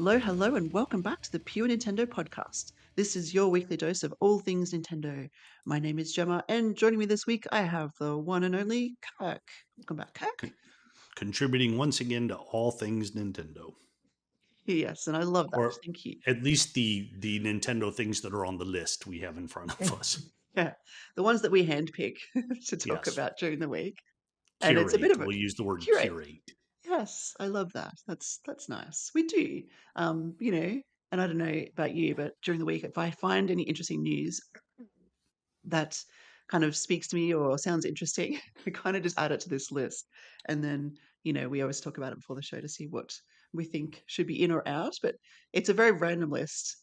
Hello, hello, and welcome back to the Pure Nintendo podcast. This is your weekly dose of all things Nintendo. My name is Gemma, and joining me this week, I have the one and only Kirk. Welcome back, Kirk. Contributing once again to all things Nintendo, Yes, and I love that. or Thank you. at least the Nintendo things that are on the list we have in front of us. Yeah, the ones that we handpick to talk Yes, about during the week, and it's a bit curate. of a We'll use the word curate. curate. Yes, I love that. That's nice. We do, you know, and I don't know about you, but during the week, if I find any interesting news that kind of speaks to me or sounds interesting, I kind of just add it to this list. And then, we always talk about it before the show to see what we think should be in or out. But it's a very random list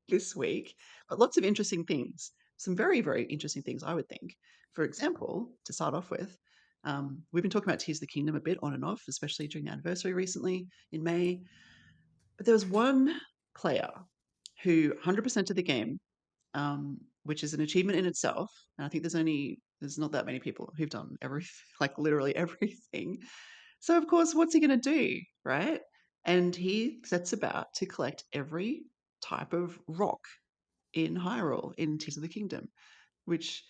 this week, but lots of interesting things. Some very, very interesting things, I would think. For example, to start off with, we've been talking about Tears of the Kingdom a bit on and off, especially during the anniversary recently in May. But there was one player who 100% of the game, which is an achievement in itself. And I think there's not that many people who've done everything, like literally everything. So of course, what's he going to do, right? And he sets about to collect every type of rock in Hyrule in Tears of the Kingdom, which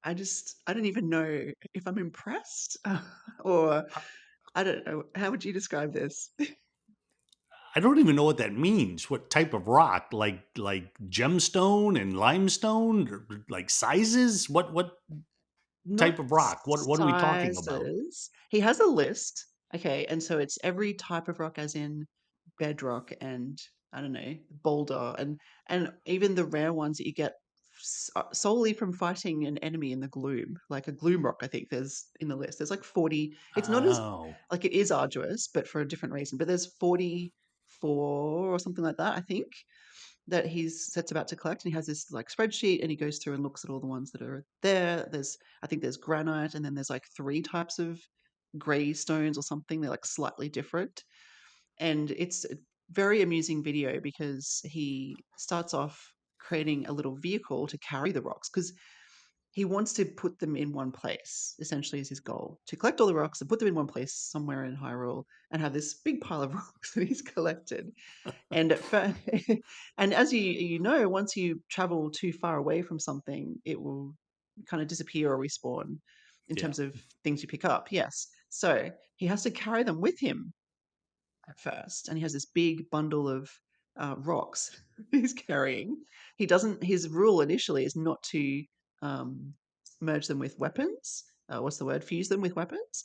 I don't even know if I'm impressed or I I don't know. How would you describe this? I don't even know what that means. What type of rock? Like gemstone and limestone, or like sizes? What type Not of rock? What are we talking about? sizes. He has a list. Okay, and so it's every type of rock, as in bedrock and I don't know, boulder, and even the rare ones that you get solely from fighting an enemy in the gloom, like a gloom rock. I think there's in the list. There's like 40. It's not as Oh, like it is arduous, but for a different reason. But there's 44 or something like that. I think that he's sets about to collect, and he has this like spreadsheet, and he goes through and looks at all the ones that are there. I think there's granite, and then there's like three types of gray stones or something. They're like slightly different, and it's a very amusing video because he starts off creating a little vehicle to carry the rocks because he wants to put them in one place, essentially, is his goal to collect all the rocks and put them in one place somewhere in Hyrule and have this big pile of rocks that he's collected. And and as you know, once you travel too far away from something, it will kind of disappear or respawn in yeah. terms of things you pick up. Yes. So he has to carry them with him at first, and he has this big bundle of rocks he's carrying. He doesn't. His rule initially is not to um, merge them with weapons. What's the word? Fuse them with weapons.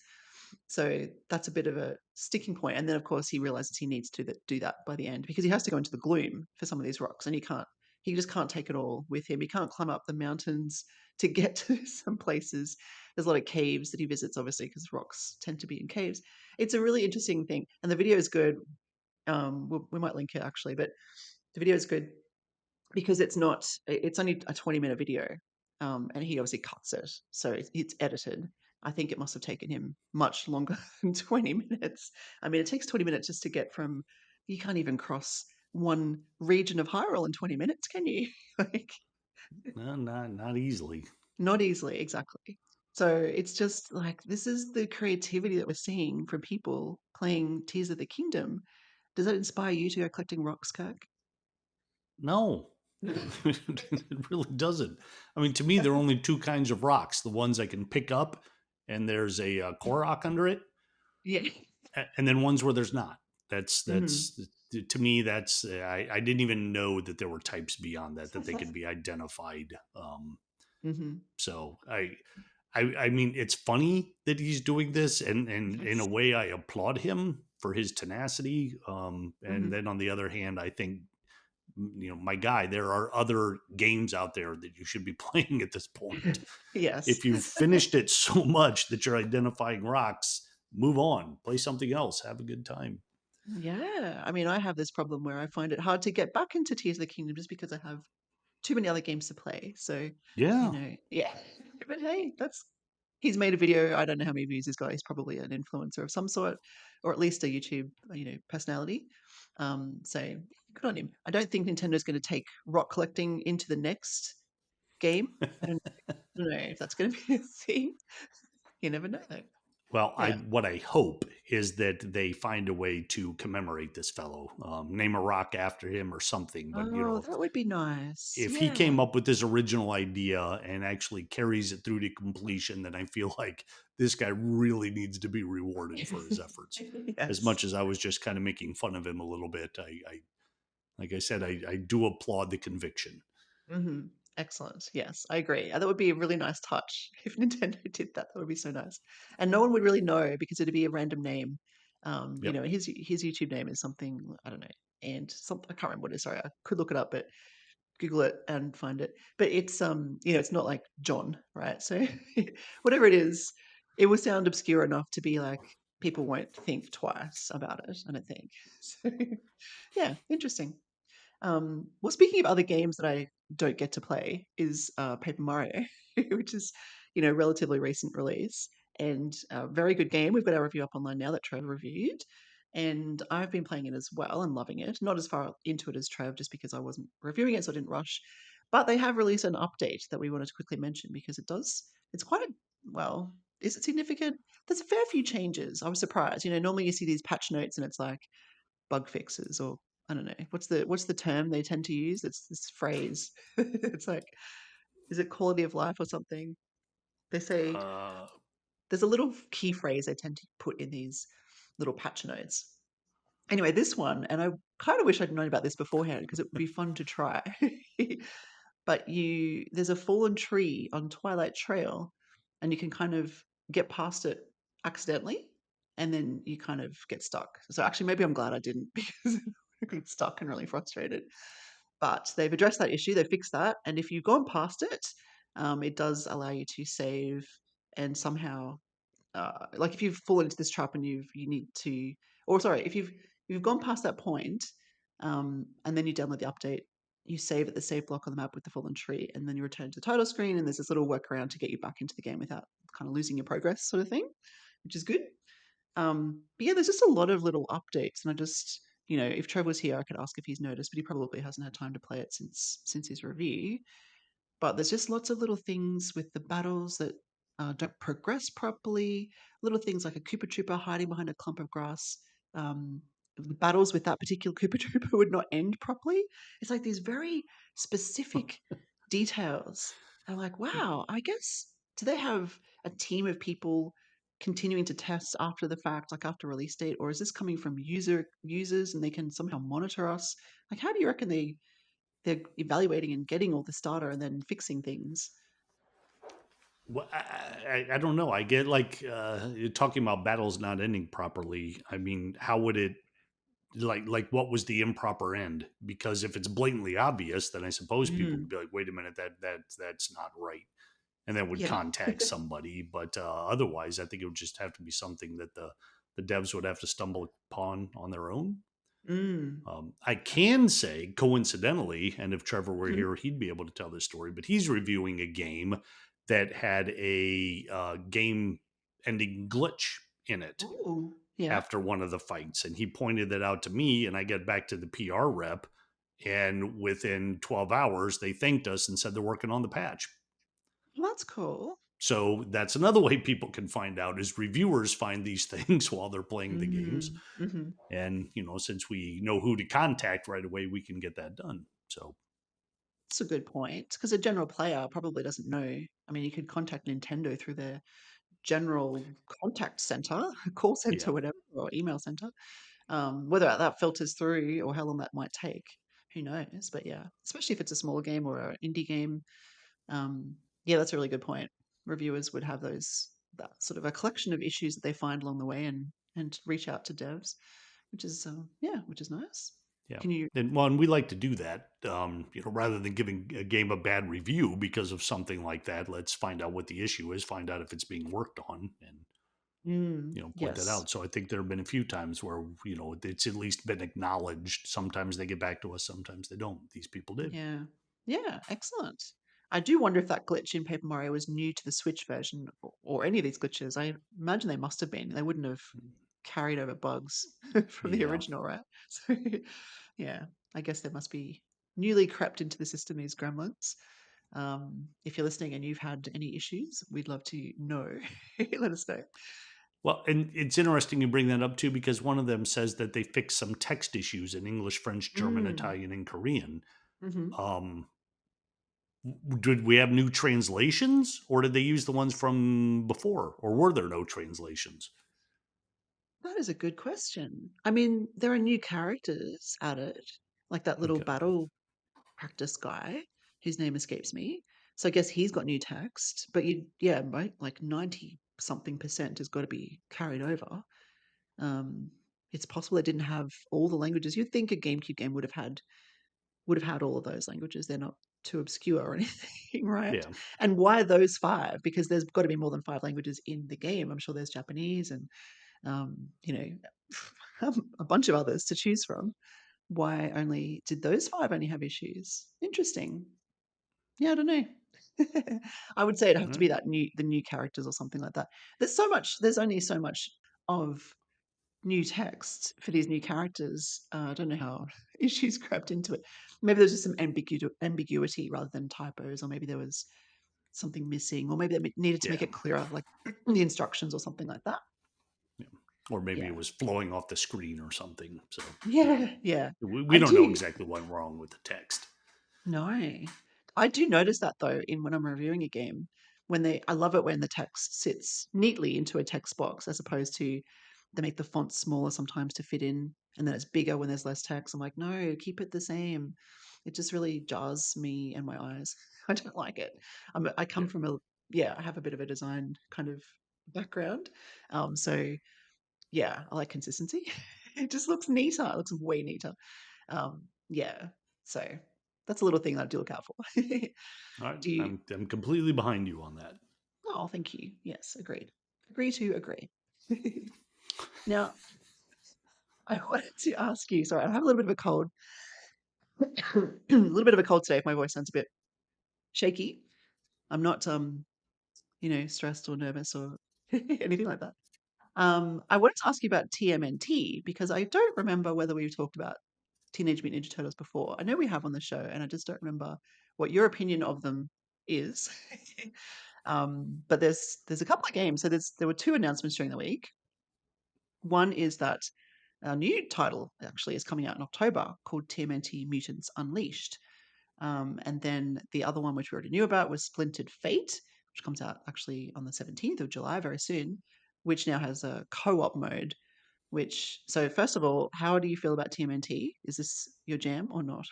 So that's a bit of a sticking point. And then, of course, he realizes he needs to do that by the end because he has to go into the gloom for some of these rocks, and he can't. He just can't take it all with him. He can't climb up the mountains to get to some places. There's a lot of caves that he visits, obviously, because rocks tend to be in caves. It's a really interesting thing, and the video is good. We might link it actually, but the video is good because it's not. It's only a 20-minute video, and he obviously cuts it, so it's edited. I think it must have taken him much longer than 20 minutes. I mean, it takes 20 minutes just to get from. You can't even cross one region of Hyrule in 20 minutes, can you? Like, No, not easily. not easily, exactly. So it's just like this is the creativity that we're seeing from people playing Tears of the Kingdom. Does that inspire you to go collecting rocks, Kirk? No, it really doesn't. I mean, to me, there are only two kinds of rocks: the ones I can pick up, and there's a Korok under it, Yeah. and then ones where there's not. Mhm. That's to me. That's I didn't even know that there were types beyond that they could be identified. Mhm. So I mean, it's funny that he's doing this, and in a Yes. way, I applaud him for his tenacity. And Mhm. then on the other hand, I think my guy, there are other games out there that you should be playing at this point. Yes. If you've finished it so much that you're identifying rocks, move on, play something else, have a good time. Yeah. I mean, I have this problem where I find it hard to get back into Tears of the Kingdom just because I have too many other games to play. So, Yeah. yeah. But hey, that's he's made a video. I don't know how many views he's got. He's probably an influencer of some sort, or at least a YouTube, personality. So good on him. I don't think Nintendo's going to take rock collecting into the next game. I don't know if that's going to be a thing. You never know. Well, I Yeah. what I hope is that they find a way to commemorate this fellow, name a rock after him or something. But Oh, that would be nice. if he Yeah. came up with this original idea and actually carries it through to completion, then I feel like this guy really needs to be rewarded for his efforts. As Yes. much as I was just kind of making fun of him a little bit, I like I said, I do applaud the conviction. Mhm. Excellent. Yes, I agree. That would be a really nice touch if Nintendo did that. That would be so nice. And no one would really know because it'd be a random name. Yep. His YouTube name is something I don't know, and some I can't remember what it is. Sorry, I could look it up, but Google it and find it. But it's it's not like John, right? So whatever it is, it will sound obscure enough to be like people won't think twice about it. I don't think. So yeah, interesting. Well, speaking of other games that I don't get to play, is Paper Mario, which is relatively recent release and a very good game. We've got our review up online now that Trev reviewed, and I've been playing it as well and loving it. Not as far into it as Trev, just because I wasn't reviewing it, so I didn't rush. But they have released an update that we wanted to quickly mention because it does. It's quite a well. Is it significant? There's a fair few changes. I was surprised. Normally you see these patch notes and it's like bug fixes or I don't know. What's the term they tend to use? It's this phrase. It's like, is it quality of life or something? They say Uh, there's a little key phrase they tend to put in these little patch notes. Anyway, this one, and I kind of wish I'd known about this beforehand because it would be fun to try. But there's a fallen tree on Twilight Trail, and you can kind of get past it accidentally, and then you kind of get stuck. So actually, maybe I'm glad I didn't because I got stuck and really frustrated. But they've addressed that issue, they fixed that, and if you've gone past it, it does allow you to save and somehow like if you've fallen into this trap and you need to, or sorry, if you've gone past that point, and then you download the update, you save at the save block on the map with the fallen tree, and then you return to the title screen, and there's this little workaround to get you back into the game without kind of losing your progress, sort of thing, which is good. But yeah, there's just a lot of little updates, and I just if Trevor was here, I could ask if he's noticed, but he probably hasn't had time to play it since his review. But there's just lots of little things with the battles that don't progress properly. Little things like a Koopa Trooper hiding behind a clump of grass. The battles with that particular Koopa Trooper would not end properly. It's like these very specific details. I'm like, wow, I guess, do they have a team of people continuing to test after the fact, like after release date, or is this coming from users and they can somehow monitor us? Like, how do you reckon they're evaluating and getting all this data and then fixing things? well, I don't know. I get like you're talking about battles not ending properly. I mean, how would it like what was the improper end? Because if it's blatantly obvious, then I suppose people would Mm, be like, wait a minute, that's not right, and then would yeah. contact somebody. But otherwise, I think it would just have to be something that the devs would have to stumble upon on their own. Mm. I can say coincidentally, and if Trevor were Mhm. here, he'd be able to tell this story. But he's reviewing a game that had a game ending glitch in it Ooh, yeah. after one of the fights, and he pointed that out to me. And I get back to the PR rep, and within 12 hours, they thanked us and said they're working on the patch. Well, that's cool. So that's another way people can find out is reviewers find these things while they're playing the games. Mm, mhm. And, since we know who to contact right away, we can get that done. So, That's a good point because a general player probably doesn't know. I mean, you could contact Nintendo through their general contact center, call yeah. center, whatever, or email center. Whether that filters through or how long that might take, who knows? But yeah, especially if it's a smaller game or an indie game. Yeah, that's a really good point. Reviewers would have that sort of a collection of issues that they find along the way and reach out to devs, which is nice. Yeah. Can you? And we like to do that, rather than giving a game a bad review because of something like that. Let's find out what the issue is, find out if it's being worked on, and point that Yes. out. So I think there have been a few times where it's at least been acknowledged. Sometimes they get back to us, sometimes they don't. These people did. Yeah. Yeah. Excellent. I do wonder if that glitch in Paper Mario was new to the Switch version or any of these glitches. I imagine they must have been. They wouldn't have carried over bugs from the Yeah. original, right? So, yeah, I guess they must be newly crept into the system, these gremlins. If you're listening and you've had any issues, we'd love to know. Let us know. Well, and it's interesting you bring that up too, because one of them says that they fixed some text issues in English, French, German, Mm. Italian, and Korean. Hmm. Um, did we have new translations, or did they use the ones from before, or were there no translations? That is a good question. I mean, there are new characters added, like that little Okay, battle practice guy whose name escapes me. So I guess he's got new text, but yeah, right, like 90 something percent has got to be carried over. Um, it's possible it didn't have all the languages. You'd think a GameCube game would have had all of those languages. They're not too obscure or anything, right? yeah, And why those five? Because there's got to be more than five languages in the game. I'm sure there's Japanese and you know, a bunch of others to choose from. Why only did those five only have issues? Interesting. Yeah, I don't know. I would say it'd have to all be the new characters or something like that. There's so much. There's only so much of new text for these new characters. I don't know how issues crept into it. Maybe there's just some ambiguity rather than typos, or maybe there was something missing, or maybe they needed to make yeah, it clearer, like the instructions or something like that. yeah. Or maybe it Yeah, was flowing off the screen or something. So yeah, yeah, yeah. we I don't know do. exactly what went wrong with the text. No. I do notice that though in when I'm reviewing a game, I love it when the text sits neatly into a text box as opposed to they make the font smaller sometimes to fit in and then it's bigger when there's less text. I'm like, no, keep it the same. It just really jars me and my eyes. I don't like it. I Yeah, come from yeah, I have a bit of a design kind of background. So yeah, I like consistency. It just looks neater. It looks way neater. Yeah, so that's a little thing that I do look out for. all right, Do you? I'm completely behind you on that. Oh, thank you. Yes, agreed. Agree to agree. Now, I wanted to ask you. Sorry, I have a little bit of a cold. A little bit of a cold today. If my voice sounds a bit shaky, I'm not, stressed or nervous or anything like that. I wanted to ask you about TMNT because I don't remember whether we've talked about Teenage Mutant Ninja Turtles before. I know we have on the show, and I just don't remember what your opinion of them is. But there's a couple of games. So there were two announcements during the week. One is that a new title actually is coming out in October called TMNT Mutants Unleashed. And then the other one, which we already knew about, was Splintered Fate, which comes out actually on the 17th of July, very soon, which now has a co-op mode. So first of all, how do you feel about TMNT? Is this your jam or not?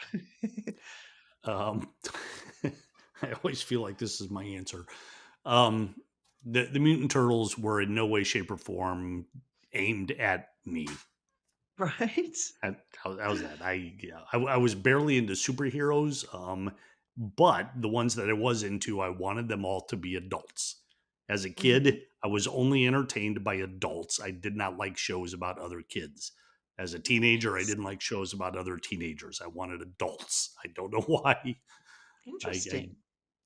Um, I always feel like this is my answer. Um, the mutant turtles were in no way, shape, or form aimed at me. Right? How's that? I was barely into superheroes. But the ones that I was into, I wanted them all to be adults. As a Hmm. kid, I was only entertained by adults. I did not like shows about other kids. As a teenager, I Yes. didn't like shows about other teenagers. I wanted adults. I don't know why. I Interesting.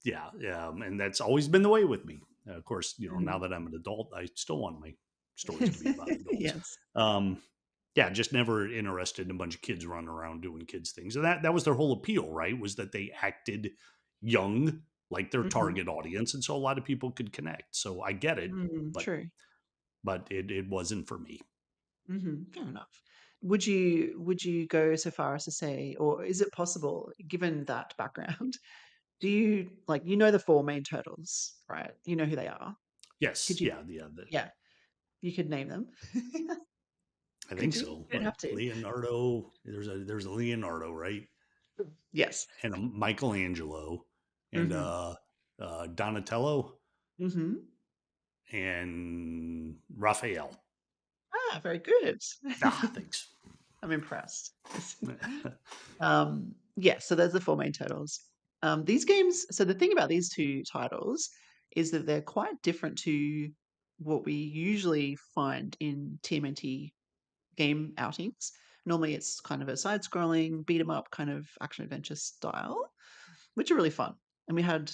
yeah, yeah, and that's always been the way with me. Of course, now Mhm. that I'm an adult, I still want my stories to be about adults. Yes. Um, yeah, just never interested in a bunch of kids running around doing kids things. And that was their whole appeal, right? Was that they acted young, like their Mhm. target audience, and so a lot of people could connect. So I get it, Mm, but true. it wasn't for me. Fair enough. Would you go so far as to say, or is it possible, given that background, do you like the four main turtles, right? You know who they are. Yes, Could you? yeah, yeah. Yeah, you could name them. I Could think you? so. You don't What have to. Leonardo? There's a Leonardo, right? Yes. And a Michelangelo, and Mm-hmm. Donatello, Mm-hmm. and Raphael. Ah, very good. Ah, thanks. I'm impressed. Yeah, so there's the four main titles. These games, so the thing about these two titles is that they're quite different to what we usually find in TMNT game outings. Normally it's kind of a side scrolling, beat 'em up kind of action adventure style, which are really fun. And we had,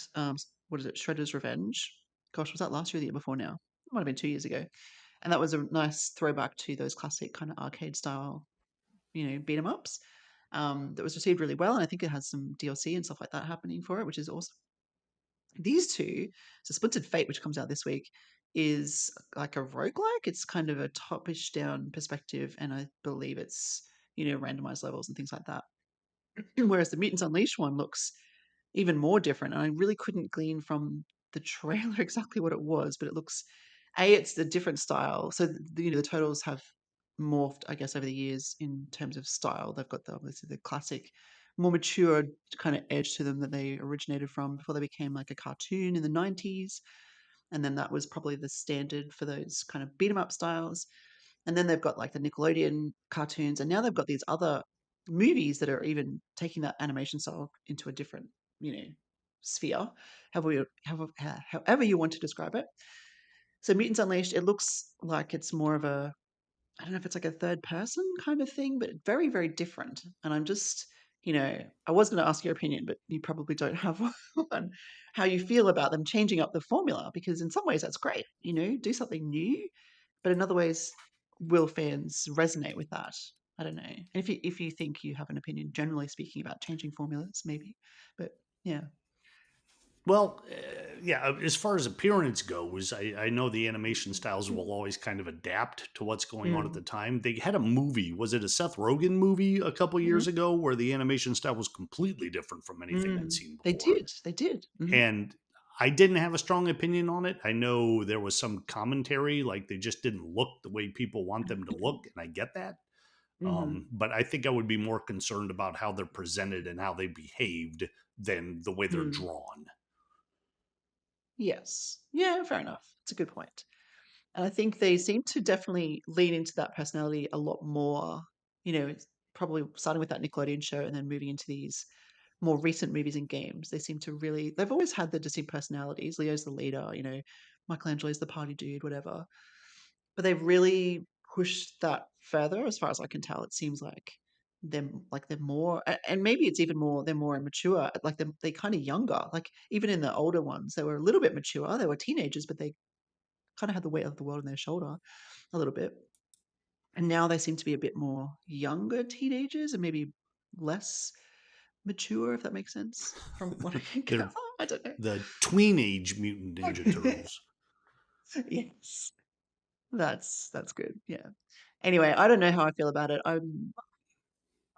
what is it, Shredder's Revenge? Gosh, was that last year or the year before now? It might have been 2 years ago. And that was a nice throwback to those classic kind of arcade style beat 'em ups. That was received really well, and I think it has some DLC and stuff like that happening for it, which is awesome. These two, so Splintered Fate, which comes out this week, is like a roguelike. It's kind of a topish down perspective, and I believe it's, randomized levels and things like that. Whereas the Mutants Unleashed one looks even more different. And I really couldn't glean from the trailer exactly what it was, but it looks, it's a different style. So the Turtles have morphed, I guess, over the years in terms of style. They've got obviously the classic, more mature kind of edge to them that they originated from before they became like a cartoon in the 90s. And then that was probably the standard for those kind of beat 'em up styles. And then they've got like the Nickelodeon cartoons, and now they've got these other movies that are even taking that animation style into a different, you know, sphere, however you want to describe it. So Mutants Unleashed, it looks like it's more of a, I don't know if it's like a third person kind of thing, but very, very different. And I'm just, I was going to ask your opinion, but you probably don't have one. How you feel about them changing up the formula, because in some ways that's great, do something new, but in other ways, will fans resonate with that? I don't know. And if you think you have an opinion, generally speaking, about changing formulas, maybe, but yeah. Well, yeah, as far as appearance goes, I know the animation styles will always kind of adapt to what's going on at the Mm. time. They had a movie, was it a Seth Rogen movie a couple Hmm. years ago, where the animation style was completely different from anything I'd Mm. seen They before? did. They did. Hmm. And I didn't have a strong opinion on it. I know there was some commentary, like they just didn't look the way people want them to look, and I get that. Hmm. But I think I would be more concerned about how they're presented and how they behaved than the way they're Mm. drawn. Yes. Yeah, fair enough. It's a good point. And I think they seem to definitely lean into that personality a lot more, probably starting with that Nickelodeon show and then moving into these more recent movies and games. They seem to really, they've always had the distinct personalities. Leo's the leader, Michelangelo's the party dude, whatever. But they've really pushed that further, as far as I can tell. It seems like they're more, and maybe it's even more, they're more immature, like they kind of younger, like even in the older ones they were a little bit mature, they were teenagers, but they kind of had the weight of the world on their shoulder a little bit. And now they seem to be a bit more younger teenagers and maybe less mature, if that makes sense from what I can gather. They're I don't know. the tweenage mutant ninja turtles. Yes, that's good. Yeah. Anyway, I don't know how I feel about it.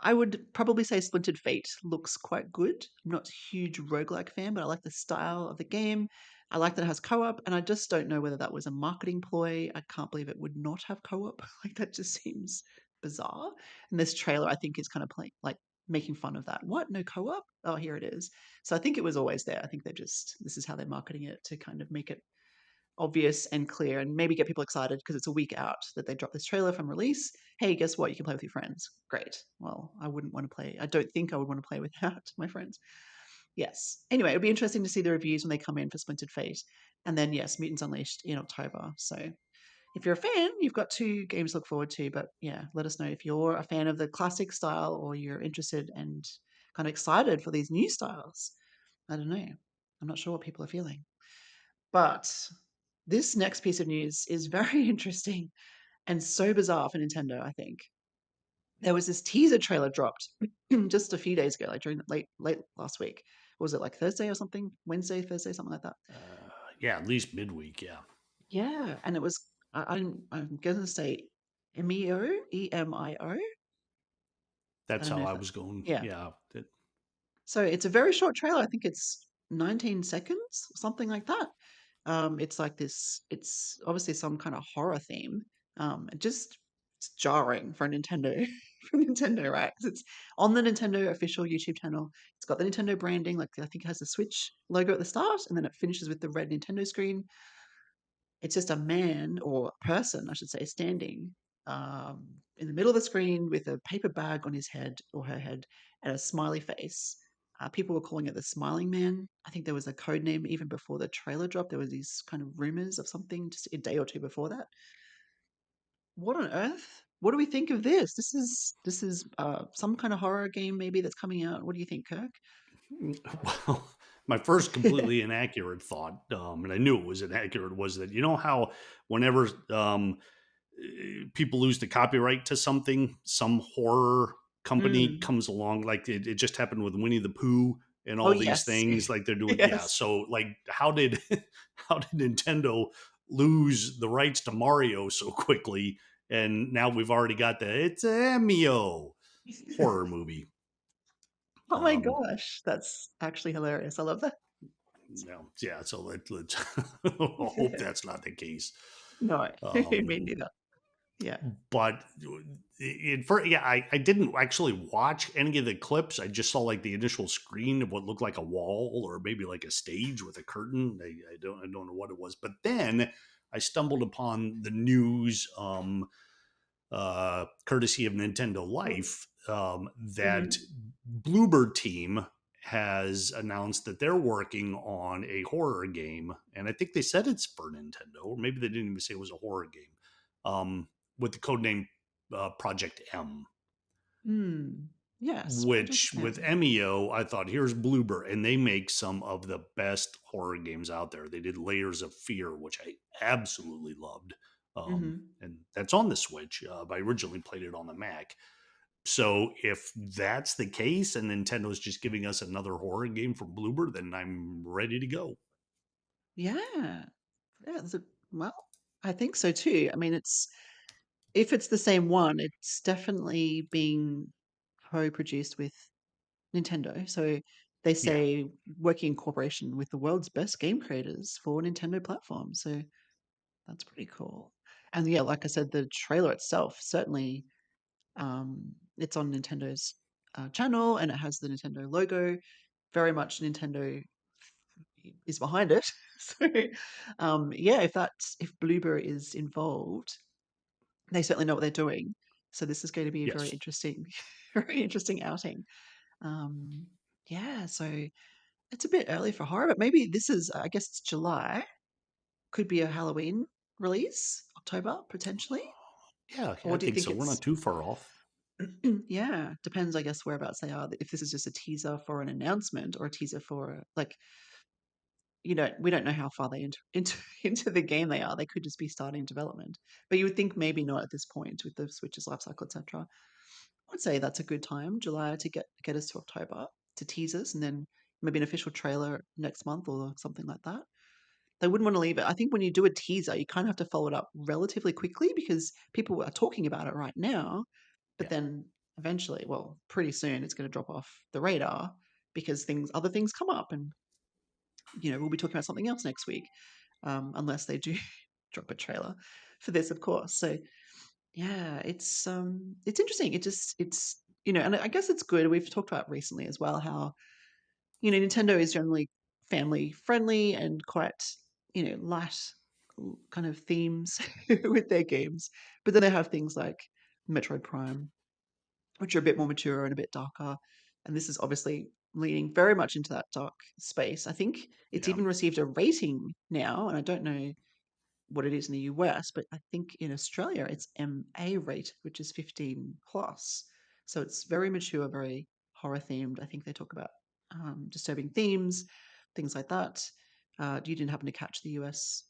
I would probably say Splintered Fate looks quite good. I'm not a huge roguelike fan, but I like the style of the game. I like that it has co-op, and I just don't know whether that was a marketing ploy. I can't believe it would not have co-op. Like that just seems bizarre. And this trailer, I think, is kind of playing like making fun of that. What? No co-op? Oh, here it is. So I think it was always there. I think they're just this is how they're marketing it to kind of make it obvious and clear and maybe get people excited because it's a week out that they drop this trailer from release. Hey, guess what? You can play with your friends. Great. Well, I wouldn't want to play. I don't think I would want to play without my friends. Yes. Anyway, it'll be interesting to see the reviews when they come in for Splintered Fate. And then, yes, Mutants Unleashed in October. So if you're a fan, you've got two games to look forward to. But yeah, let us know if you're a fan of the classic style or you're interested and kind of excited for these new styles. I don't know. I'm not sure what people are feeling. But this next piece of news is very interesting and so bizarre for Nintendo, I think. There was this teaser trailer dropped just a few days ago, like during late last week. Was it like Thursday or something? Wednesday, Thursday, something like that. Yeah, at least midweek. Yeah, Yeah, and it was I'm going to say Emio, Emio. I that's don't know how if I that. was going. Yeah. Yeah, So it's a very short trailer. I think it's 19 seconds, something like that. It's like this. It's obviously some kind of horror theme. Just it's jarring for a Nintendo, for Nintendo, right? 'Cause it's on the Nintendo official YouTube channel. It's got the Nintendo branding, like I think it has the Switch logo at the start, and then it finishes with the red Nintendo screen. It's just a man or person, I should say, standing in the middle of the screen with a paper bag on his head or her head and a smiley face. People were calling it the Smiling Man. I think there was a code name even before the trailer dropped. There was these kind of rumors of something just a day or two before that. What on earth? What do we think of this? This is some kind of horror game maybe that's coming out. What do you think, Kirk? well, my first completely inaccurate thought, and I knew it was inaccurate, was that you know how whenever people lose the copyright to something, some horror company Mm. comes along, like it just happened with Winnie the Pooh and Oh all these yes, things, like they're doing. Yeah, yes. so like, how did how did Nintendo lose the rights to Mario so quickly, and now we've already got the it's Emio horror movie. Oh my Um, gosh, that's actually hilarious. I love that. no, yeah. So let's hope that's not the case. No, Um, me neither. Yeah. but yeah, I didn't actually watch any of the clips. I just saw like the initial screen of what looked like a wall or maybe like a stage with a curtain. I don't know what it was. But then I stumbled upon the news, courtesy of Nintendo Life, that Hmm. Bluebird team has announced that they're working on a horror game, and I think they said it's for Nintendo, or maybe they didn't even say it was a horror game, with the codename Project M. Mm. Yes, Project Which with M. Emio, I thought here's Bluebird, and they make some of the best horror games out there. They did Layers of Fear, which I absolutely loved, Hmm. and that's on the Switch. But I originally played it on the Mac. So if that's the case, and Nintendo's just giving us another horror game from Bluebird, then I'm ready to go. Yeah. Yeah. Well, I think so too. I mean, if it's the same one, it's definitely being co-produced with Nintendo. So they Yeah, say working in cooperation with the world's best game creators for Nintendo platforms. So that's pretty cool. And yeah, like I said, the trailer itself certainly it's on Nintendo's channel and it has the Nintendo logo. Very much Nintendo is behind it. So yeah, if Bloober is involved, they certainly know what they're doing. So this is going to be a very yes, interesting, very interesting outing. Um, yeah, so it's a bit early for horror, but maybe this is, I guess it's July. Could be a Halloween release, October potentially. yeah, Or I do you think think so. We're it's, not too far off. yeah, depends, I guess, whereabouts they are. If this is just a teaser for an announcement or a teaser for, like, we don't know how far they into into the game they are. They could just be starting development, but you would think maybe not at this point with the Switch's life cycle, etc. I would say that's a good time, July, to get us to October to tease us, and then maybe an official trailer next month or something like that. They wouldn't want to leave it. I think when you do a teaser, you kind of have to follow it up relatively quickly because people are talking about it right now, but Yeah, then eventually, well, pretty soon it's going to drop off the radar because other things come up, and we'll be talking about something else next week, unless they do drop a trailer for this, of course. So yeah, it's interesting. It's and I guess it's good. We've talked about recently as well how Nintendo is generally family friendly and quite light kind of themes with their games, but then they have things like Metroid Prime, which are a bit more mature and a bit darker. And this is obviously leaning very much into that dark space. I think it's yeah. even received a rating now, and I don't know what it is in the US, but I think in Australia it's MA rated, which is 15 plus. So it's very mature, very horror themed. I think they talk about disturbing themes, things like that. You didn't happen to catch the US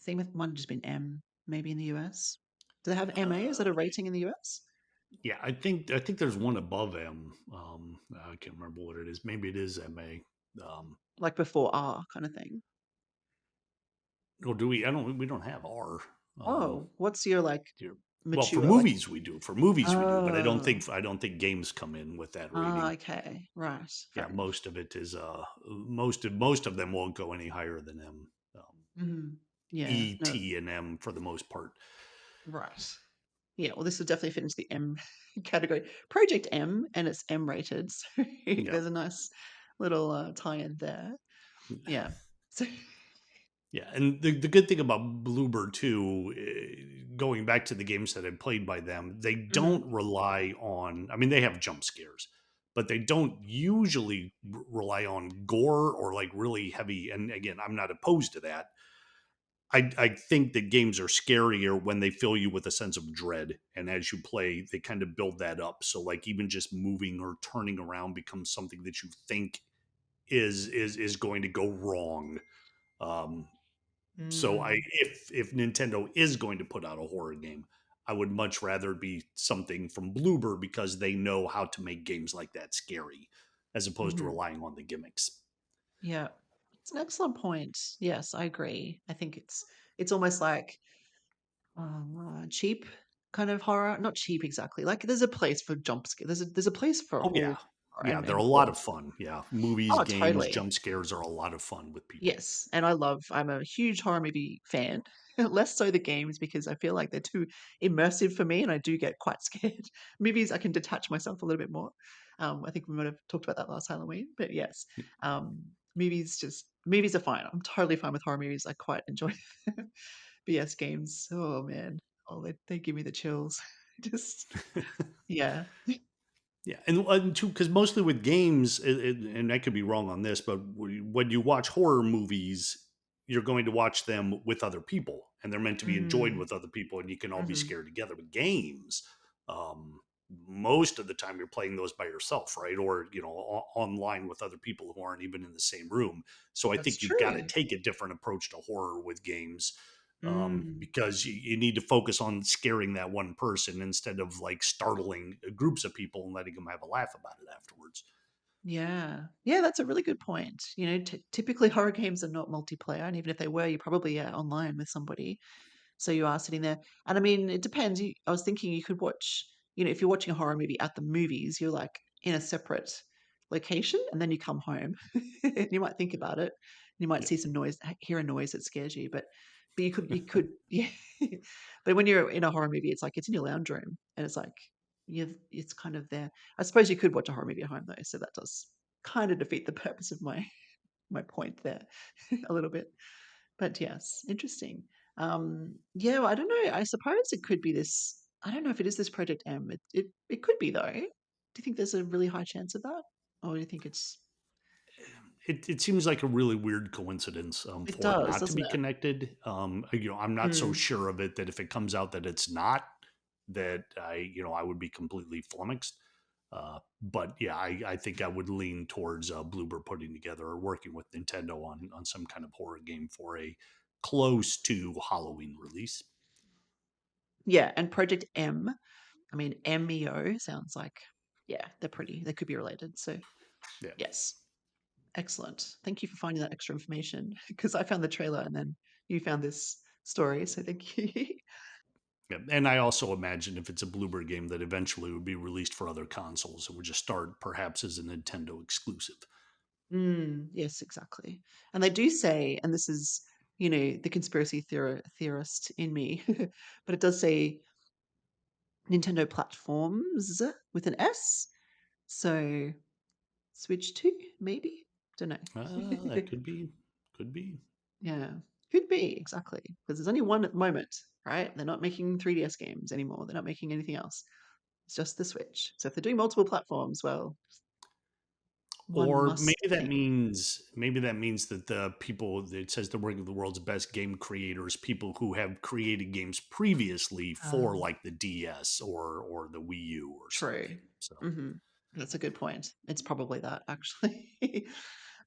theme? It might have just been M, maybe in the US. Do they have MA? Is that a rating in the US? Yeah, I think there's one above M. I can't remember what it is. Maybe it is MA. Like before R kind of thing. Or do we? I don't. We don't have R. Um, Oh, what's your like here. Well, for mature? Like, movies we do. For movies we do, but I don't oh, think I don't think games come in with that rating. okay, right, Yeah, fair enough. most of it is most of them won't go any higher than M. Mhm. Yeah, E, no, T, and M for the most part. right. Yeah, well, this would definitely fit into the M category. Project M, and it's M rated, so Yeah, there's a nice little tie-in there. Yeah. So, yeah, and the good thing about Bluebird too, going back to the games that I played by them, they mhm, don't rely on. I mean, they have jump scares, but they don't usually rely on gore or like really heavy. And again, I'm not opposed to that. I think that games are scarier when they fill you with a sense of dread, and as you play, they kind of build that up. So like even just moving or turning around becomes something that you think is going to go wrong. Um, so I mm, if Nintendo is going to put out a horror game, I would much rather it be something from Bloober because they know how to make games like that scary, as opposed to mhm. relying on the gimmicks. Yeah, it's an excellent point. Yes, I agree. I think it's It's almost like cheap kind of horror. Not cheap exactly. Like there's a place for jump scare. There's a place for Oh yeah, horror yeah. They're and a lot gore. of fun. Yeah, movies, Oh, games, totally. jump scares are a lot of fun with people. Yes, and I'm a huge horror movie fan. Less so the games because I feel like they're too immersive for me and I do get quite scared. Movies, I can detach myself a little bit more. I think we might have talked about that last Halloween, but yes, um, movies are fine. I'm totally fine with horror movies. I quite enjoy them. But yes, games. Oh man, they give me the chills. Just yeah. Yeah, and too, because mostly with games, and I could be wrong on this, but when you watch horror movies, you're going to watch them with other people, and they're meant to be enjoyed Mm, with other people, and you can all be hmm. scared together. With games, um, most of the time you're playing those by yourself, right? Or online with other people who aren't even in the same room. So I That's think you've got to true. take a different approach to horror with games, Mm. because you need to focus on scaring that one person instead of like startling groups of people and letting them have a laugh about it afterwards. Yeah. Yeah, that's a really good point. Typically horror games are not multiplayer, and even if they were, you're probably online with somebody. So you are sitting there, and I mean, it depends. I was thinking you could watch, if you're watching a horror movie at the movies, you're like in a separate location, and then you come home. And you might think about it. You might Yeah. see some noise, hear a noise that scares you, but you could, yeah. But when you're in a horror movie, it's like it's in your lounge room, and it's like it's kind of there. I suppose you could watch a horror movie at home though, so that does kind of defeat the purpose of my point there a little bit. But yes, interesting. Yeah, well, I don't know. I suppose it could be this. I don't know if it is this Project M. It could be though. Do you think there's a really high chance of that, or do you think It seems like a really weird coincidence, it for it does, not to doesn't be it? connected. I'm not so Mm. sure of it that if it comes out that it's not, that I would be completely flummoxed. But yeah, I think I would lean towards Bloober putting together or working with Nintendo on some kind of horror game for a close to Halloween release. Yeah, and Project M. I mean, Emio sounds like yeah, they're pretty. They could be related. So Yeah. yes, excellent. Thank you for finding that extra information because I found the trailer and then you found this story. So thank you. Yeah, and I also imagine if it's a Bloober game that eventually would be released for other consoles, it would just start perhaps as a Nintendo exclusive. Yes, exactly. And they do say, and this is, the conspiracy theorist in me, but it does say Nintendo platforms with an S. So Switch 2, maybe? Don't know. That could be. Yeah, could be, exactly. Because there's only one at the moment, right? They're not making 3DS games anymore. They're not making anything else. It's just the Switch. So if they're doing multiple platforms, well, one Or must think. maybe that means that the people that it says they're working with the world's best game creators, people who have created games previously for Um, like the DS or the Wii U or True. something. So Mhm. That's a good point. It's probably that, actually.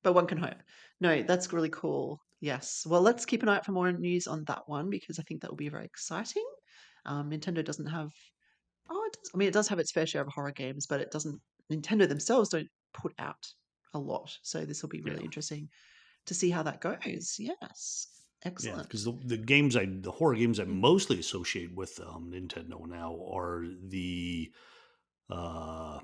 But one can hope. No, that's really cool. Yes. Well, let's keep an eye out for more news on that one because I think that will be very exciting. Nintendo doesn't have it does, I mean, it does have its fair share of horror games, but it doesn't Nintendo themselves don't put out a lot. So this will be yeah, really interesting to see how that goes. Yes. yeah, Excellent. because the horror games I mostly associate with Nintendo now are the uh,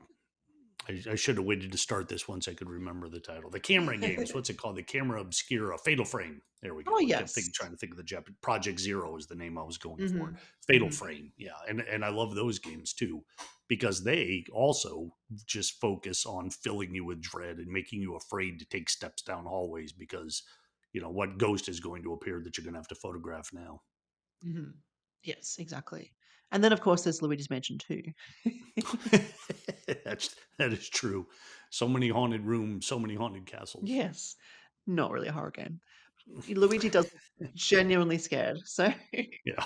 I should have waited to start this once I could remember the title. The camera games. What's it called? The Camera Obscura. Fatal Frame. There we Oh, go. I kept yes. trying to think of the Japanese. Project Zero is the name I was going for. Hmm. Fatal Hmm. Frame. Yeah, and I love those games too, because they also just focus on filling you with dread and making you afraid to take steps down hallways because what ghost is going to appear that you're going to have to photograph now. Hmm. Yes, exactly. And then, of course, there's Luigi's Mansion too. That is true. So many haunted rooms, so many haunted castles. Yes. Not really a horror game. Luigi does genuinely scared. So, Yeah,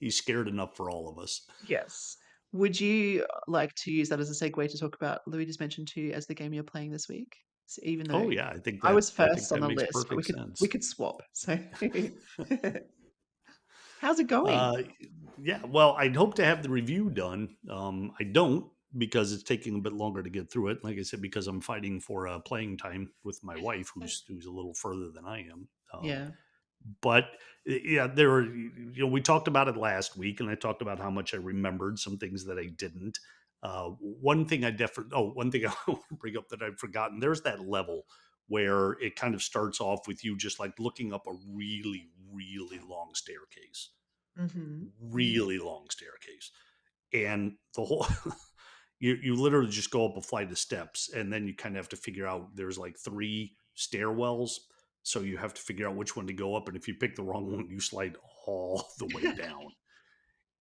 he's scared enough for all of us. yes. Would you like to use that as a segue to talk about Luigi's Mansion 2 as the game you're playing this week? So even though Oh yeah, I think I that was I think first on that the makes list, but we perfect could we sense. could swap. So, how's it going? Uh, yeah, well, I'd hope to have the review done. I don't because it's taking a bit longer to get through it. Like I said, because I'm fighting for playing time with my wife, who's a little further than I am. Yeah. But yeah, there were, we talked about it last week, and I talked about how much I remembered, some things that I didn't. One thing I definitely, one thing I want to bring up that I've forgotten, there's that level where it kind of starts off with you just like looking up a really, really long staircase, Mhm. Mhm. really long staircase. And the whole, you literally just go up a flight of steps, and then you kind of have to figure out there's like three stairwells, so you have to figure out which one to go up, and if you pick the wrong one you slide all the way down.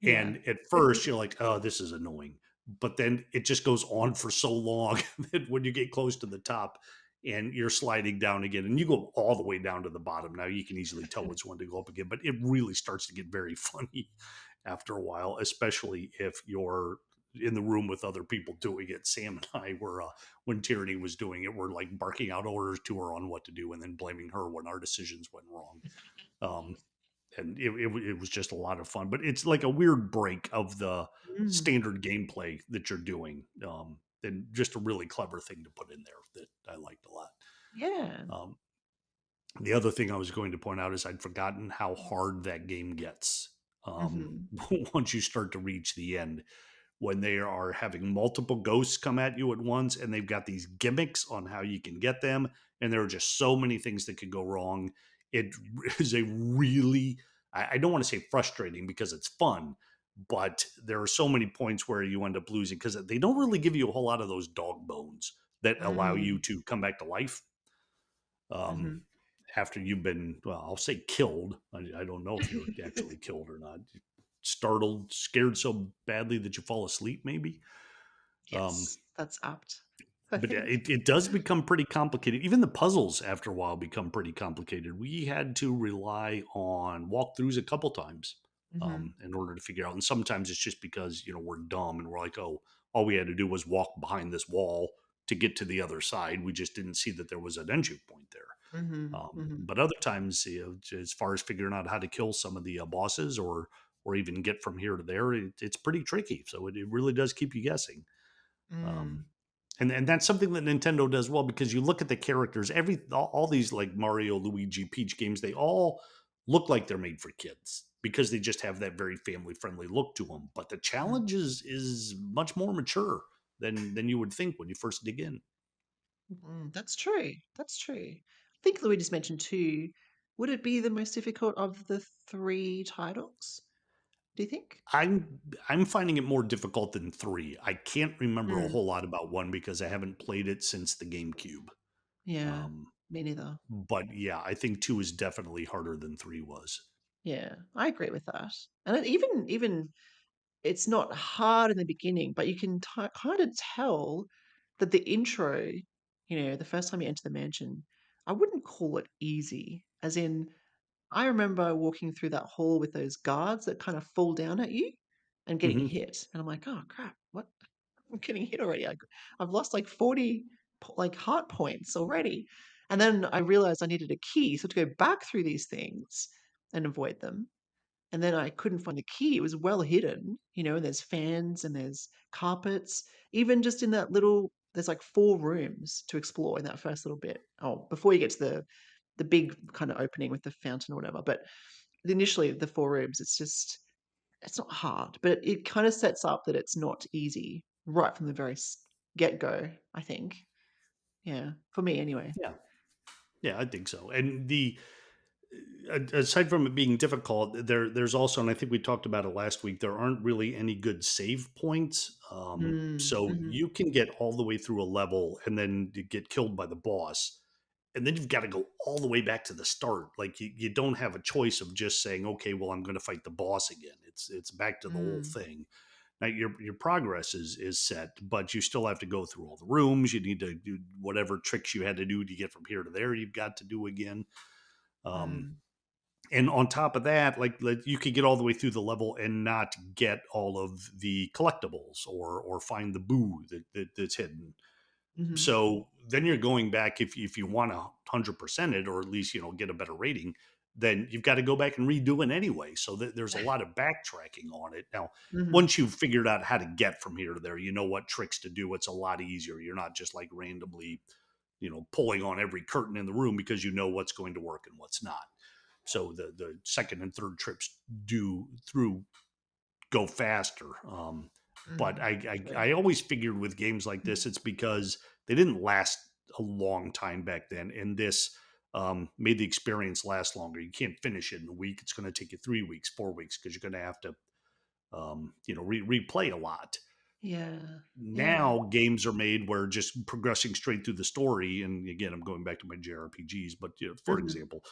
Yeah. And at first you're like, oh, this is annoying, but then it just goes on for so long that when you get close to the top and you're sliding down again, and you go all the way down to the bottom, now you can easily tell which one to go up again, but it really starts to get very funny after a while, especially if you're in the room with other people doing it. Sam and I were, when Tyranny was doing it, we're like barking out orders to her on what to do and then blaming her when our decisions went wrong. Um, and it was just a lot of fun, but it's like a weird break of the Mm. standard gameplay that you're doing. And just a really clever thing to put in there that I liked a lot. Yeah. Um, the other thing I was going to point out is I'd forgotten how hard that game gets. Mhm. Once you start to reach the end, when they are having multiple ghosts come at you at once, and they've got these gimmicks on how you can get them, and there are just so many things that could go wrong. It is a really, I don't want to say frustrating because it's fun, but there are so many points where you end up losing because they don't really give you a whole lot of those dog bones that allow you Mm. to come back to life. Um, Mhm. After you've been, well, I'll say killed. I don't know if you're actually killed or not. Startled, scared so badly that you fall asleep, maybe. Um, Yes, that's apt, I but yeah, think. it does become pretty complicated. Even the puzzles, after a while, become pretty complicated. We had to rely on walkthroughs a couple times Mhm. in order to figure out. And sometimes it's just because we're dumb and we're like, oh, all we had to do was walk behind this wall to get to the other side. We just didn't see that there was an entry point there. Mhm. Mhm. But other times, as far as figuring out how to kill some of the bosses or even get from here to there, it's pretty tricky. So it really does keep you guessing. Um, Mm. and that's something that Nintendo does well because you look at the characters, all these like Mario, Luigi, Peach games, they all look like they're made for kids because they just have that very family friendly look to them. But the Mhm. challenge is much more mature than you would think when you first dig in. Mm. That's true. That's true. I think Luigi's mentioned too. Would it be the most difficult of the three titles? Do you think? I'm finding it more difficult than three. I can't remember a Mm. whole lot about one because I haven't played it since the GameCube. Yeah. Um, Me neither. but yeah, I think two is definitely harder than three was. Yeah, I agree with that. And even it's not hard in the beginning, but you can kind of tell that the intro, the first time you enter the mansion, I wouldn't call it easy. As in, I remember walking through that hall with those guards that kind of fall down at you and getting Hmm. hit, and I'm like, oh crap, what? I'm getting hit already. I've lost like 40 like heart points already. And then I realized I needed a key, so to go back through these things and avoid them, and then I couldn't find the key. It was well hidden, and there's fans and there's carpets. Even just in that little, there's like 4 rooms to explore in that first little bit. Oh, before you get to the big kind of opening with the fountain or whatever. But initially, the 4 rooms, it's not hard, but it kind of sets up that it's not easy right from the very get go. I think, yeah, for me anyway. Yeah, yeah, I think so. And aside from it being difficult, there's also, and I think we talked about it last week, there aren't really any good save points. Mm, So hmm. you can get all the way through a level and then you get killed by the boss. And then you've got to go all the way back to the start. Like you don't have a choice of just saying, okay, well, I'm going to fight the boss again. It's back to the whole Mm, thing. Now your progress is set, but you still have to go through all the rooms. You need to do whatever tricks you had to do to get from here to there. You've got to do again. Um, mm, and on top of that, like you could get all the way through the level and not get all of the collectibles or find the boo that's hidden. hmm. So then you're going back, if you want to 100% it, or at least get a better rating, then you've got to go back and redo it anyway. So there's a lot of backtracking on it. Now, Hmm. once you've figured out how to get from here to there, you know what tricks to do. It's a lot easier. You're not just like randomly, pulling on every curtain in the room because you know what's going to work and what's not. so the second and third trips do through go faster. But Mm, true. I always figured with games like this, it's because they didn't last a long time back then, and this made the experience last longer. You can't finish it in a week; it's going to take you 3 weeks, 4 weeks, because you're going to have to, replay a lot. Yeah. Yeah. Now games are made where just progressing straight through the story, and again, I'm going back to my JRPGs, but for Mhm. example,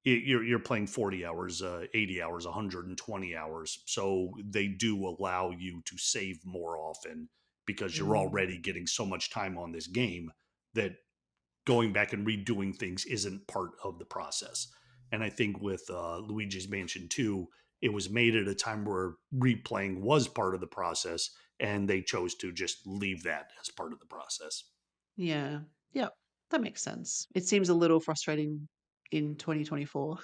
you're playing 40 hours, 80 hours, 120 hours, so they do allow you to save more often because you're Mm. already getting so much time on this game that going back and redoing things isn't part of the process. And I think with Luigi's Mansion 2, it was made at a time where replaying was part of the process, and they chose to just leave that as part of the process. Yeah. Yeah. That makes sense. It seems a little frustrating in 2024.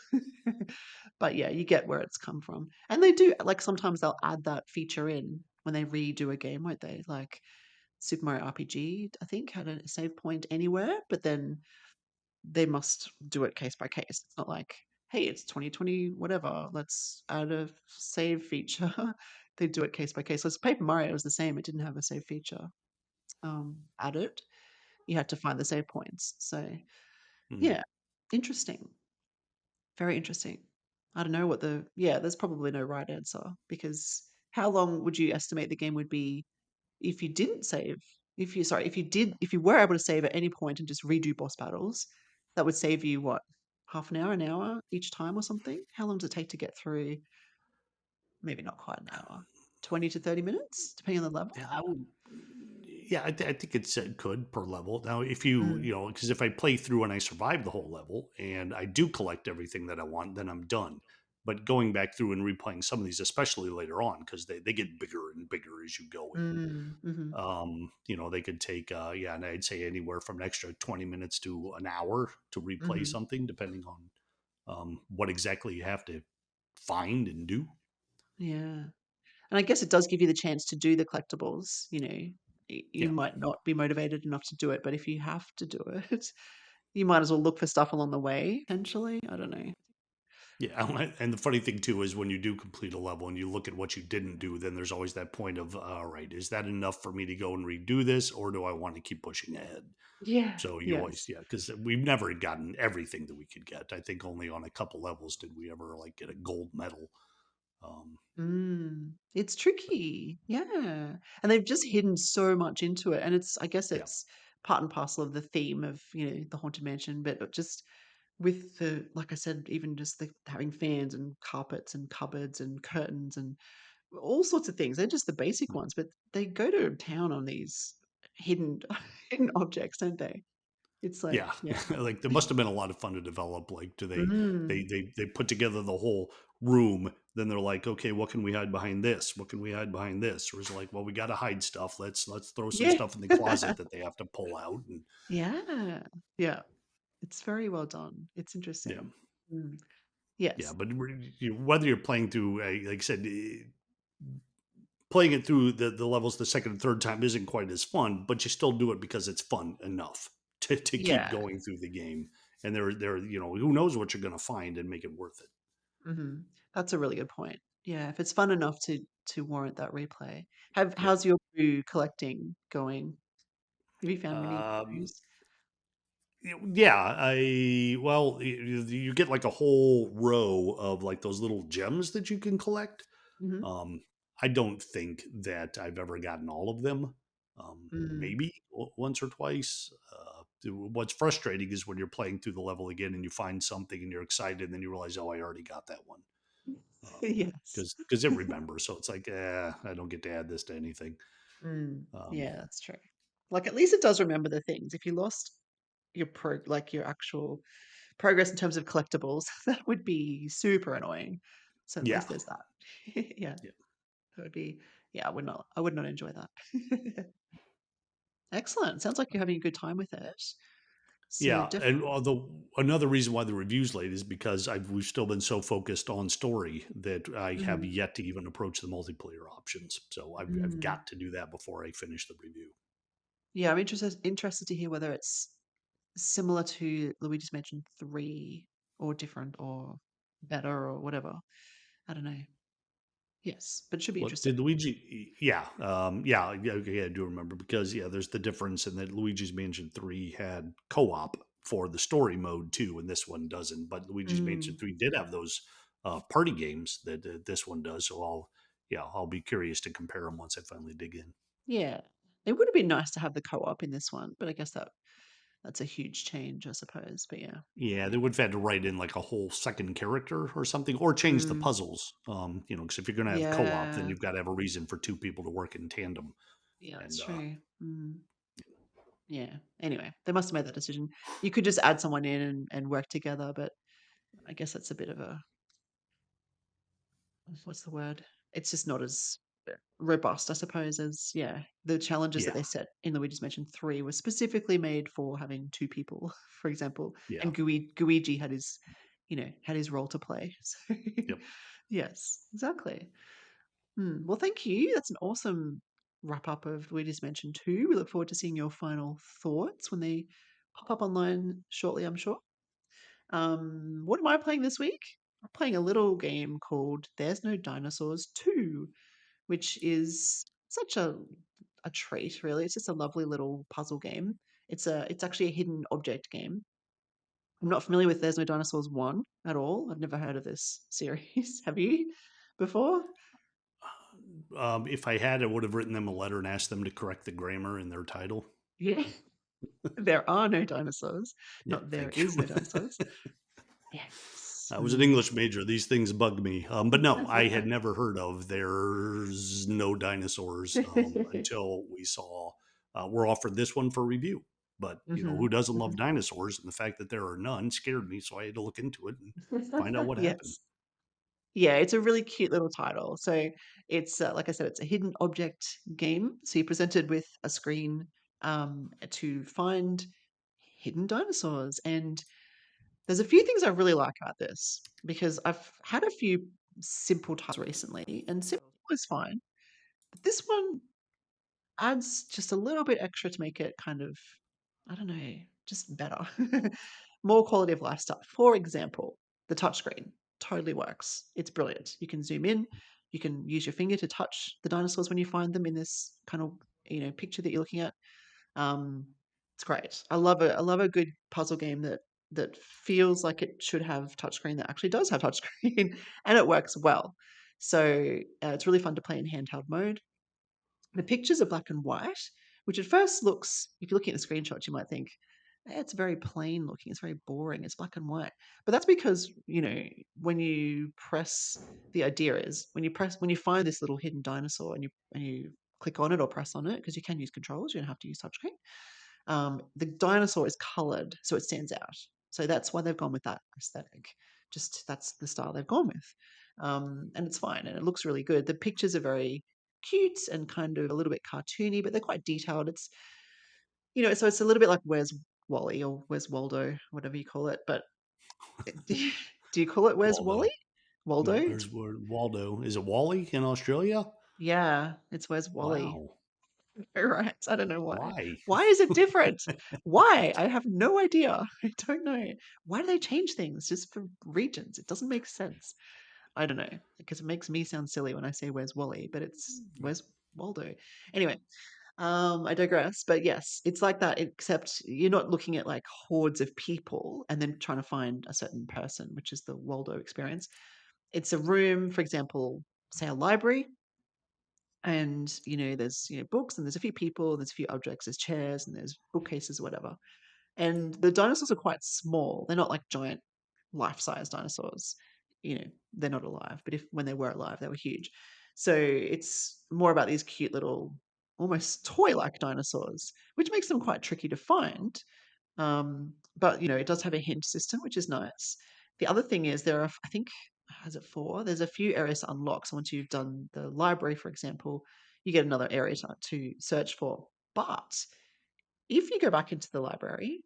But yeah, you get where it's come from. And they do, like, sometimes they'll add that feature in when they redo a game, won't they? Like Super Mario RPG, I think, had a save point anywhere, but then they must do it case by case. It's not like, hey, it's 2020, whatever, let's add a save feature. They do it case by case. So Paper Mario was the same. It didn't have a save feature added. You had to find the save points. So Mm. yeah, interesting. Very interesting. I don't know what there's probably no right answer because how long would you estimate the game would be if you didn't save? If you were able to save at any point and just redo boss battles, that would save you what, half an hour each time or something? How long does it take to get through? Maybe not quite an hour. 20 to 30 minutes, depending on the level. Yeah, I would. Yeah, I think it's could per level. Now, if you Mm. because if I play through and I survive the whole level and I do collect everything that I want, then I'm done. But going back through and replaying some of these, especially later on, because they get bigger and bigger as you go in. Mm. Mhm. They could take and I'd say anywhere from an extra 20 minutes to an hour to replay Mhm. something, depending on what exactly you have to find and do. Yeah. And I guess it does give you the chance to do the collectibles, you Yeah. might not be motivated enough to do it, but if you have to do it, you might as well look for stuff along the way, potentially. I don't know. Yeah, and the funny thing too is when you do complete a level and you look at what you didn't do, then there's always that point of, all right, is that enough for me to go and redo this, or do I want to keep pushing ahead? Yeah. So you always, Yes. yeah, because we've never gotten everything that we could get. I think only on a couple levels did we ever like get a gold medal. Um, It's tricky. Yeah. And they've just hidden so much into it. And I guess yeah, it's part and parcel of the theme of, the Haunted Mansion, but just with like I said, even just having fans and carpets and cupboards and curtains and all sorts of things. They're just the basic mm, ones, but they go to town on these hidden hidden objects, don't they? It's like, yeah, yeah. like there must have been a lot of fun to develop. Like, do Mm. they put together the whole room? Then they're like, okay, what can we hide behind this? What can we hide behind this? Or is it like, well, we got to hide stuff. Let's throw some Yeah. stuff in the closet that they have to pull out. And Yeah. Yeah. It's very well done. It's yeah, interesting. Mm. yeah. Yes. But whether you're playing through, like I said, playing it through the levels the second and third time isn't quite as fun, but you still do it because it's fun enough to keep Yeah. going through the game. And who knows what you're going to find and make it worth it. Mhm. That's a really good point. Yeah, if it's fun enough to warrant that replay. Yeah. How's your brew collecting going? Have you found many Um, brews? yeah, you get like a whole row of like those little gems that you can collect. Mhm. Um, I don't think that I've ever gotten all of them. Mm. Maybe once or twice. What's frustrating is when you're playing through the level again and you find something and you're excited, and then you realize, oh, I already got that one. Yes. Because it remembers, so it's like, I don't get to add this to anything. Um, Yeah, that's true. Like, at least it does remember the things. If you lost your actual progress in terms of collectibles, that would be super annoying. So at yeah, least there's that. Yeah, yeah. that would be yeah, I would not enjoy that. Excellent. Sounds like you're having a good time with it. So Yeah, and definitely. although another reason why the review's late is because we've still been so focused on story that I have Mhm. yet to even approach the multiplayer options. So I've Mm. got to do that before I finish the review. Yeah, I'm interested to hear whether it's similar to Luigi's Mansion 3 or different or better or whatever. I don't know. Yes, but it should be What interesting. did Luigi? Yeah, yeah. Okay, I do remember because yeah, there's the difference in that Luigi's Mansion 3 had co-op for the story mode too, and this one doesn't. But Luigi's Mansion Mm, 3 did have those party games that this one does. So I'll be curious to compare them once I finally dig in. yeah, it would have been nice to have the co-op in this one, but I guess that's a huge change, I suppose. But yeah, Yeah, they would have had to write in like a whole second character or something, or change the mm, puzzles. Because if you're going to have co-op, then yeah, you've got to have a reason for two people to work in tandem. yeah, that's And true. Mm, yeah. Anyway, they must have made that decision. You could just add someone in and work together, but I guess that's a bit of a what's the word? It's just not as robust, I suppose, as yeah. The challenges that yeah, they set in Luigi's Mansion 3 were specifically made for having two people, for example. yeah, And Guigi had his, had his role to play. So yep. yes, exactly. Well, thank you. That's an awesome wrap up of Luigi's Mansion 2. We look forward to seeing your final thoughts when they pop up online shortly, I'm sure. What am I playing this week? I'm playing a little game called There's No Dinosaurs 2, which is such a treat, really. It's just a lovely little puzzle game. It's actually a hidden object game. I'm not familiar with There's No Dinosaurs 1 at all. I've never heard of this series. Have you before? If I had, I would have written them a letter and asked them to correct the grammar in their title. Yeah. There are no dinosaurs. Yeah, Not there thank is you. no dinosaurs. Yes. I was an English major. These things bug me. But no, I had never heard of There's No Dinosaurs until we saw we're offered this one for review. But who Mhm. doesn't love Mhm. dinosaurs? And the fact that there are none scared me, so I had to look into it and find out what happened. Yes. Yeah, it's a really cute little title. So it's like I said, it's a hidden object game. So you're presented with a screen to find hidden dinosaurs, and there's a few things I really like about this because I've had a few simple titles recently, and simple is fine, but this one adds just a little bit extra to make it kind of, I don't know, just better. More quality of life stuff. For example, the touchscreen totally works. It's brilliant. You can zoom in, you can use your finger to touch the dinosaurs when you find them in this kind of, picture that you're looking at. Um, it's great. I love a good puzzle game that feels like it should have touchscreen that actually does have touchscreen and it works well. So it's really fun to play in handheld mode. The pictures are black and white, which at first looks, if you're looking at the screenshots, you might think, it's very plain looking, it's very boring, it's black and white. But that's because, when you press the idea is when you find this little hidden dinosaur and you click on it or press on it, because you can use controls, you don't have to use touchscreen. The dinosaur is colored so it stands out. So that's why they've gone with that aesthetic. Just that's the style they've gone with. And it's fine and it looks really good. The pictures are very cute and kind of a little bit cartoony, but they're quite detailed. So it's a little bit like Where's Wally or Where's Waldo, whatever you call it. But do you call it Where's Wally? Waldo. Waldo? No, there's where Waldo. Is it Wally in Australia? Yeah, it's Where's Wally. Wow. Right. I don't know why. Why? Why is it different? Why? I have no idea. I don't know. Why do they change things just for regions? It doesn't make sense. I don't know because it makes me sound silly when I say where's Wally, but it's where's Waldo. Anyway, I digress. But yes, it's like that, except you're not looking at like hordes of people and then trying to find a certain person, which is the Waldo experience. It's a room, for example, say a library, and there's books and there's a few people, there's a few objects, there's chairs and there's bookcases or whatever, and the dinosaurs are quite small. They're not like giant life-size dinosaurs. They're not alive, but if when they were alive they were huge. So it's more about these cute little almost toy-like dinosaurs, which makes them quite tricky to find. But it does have a hint system, which is nice. The other thing is there are, I think, has it four? There's a few areas to unlock. So once you've done the library, for example, you get another area to search for. But if you go back into the library,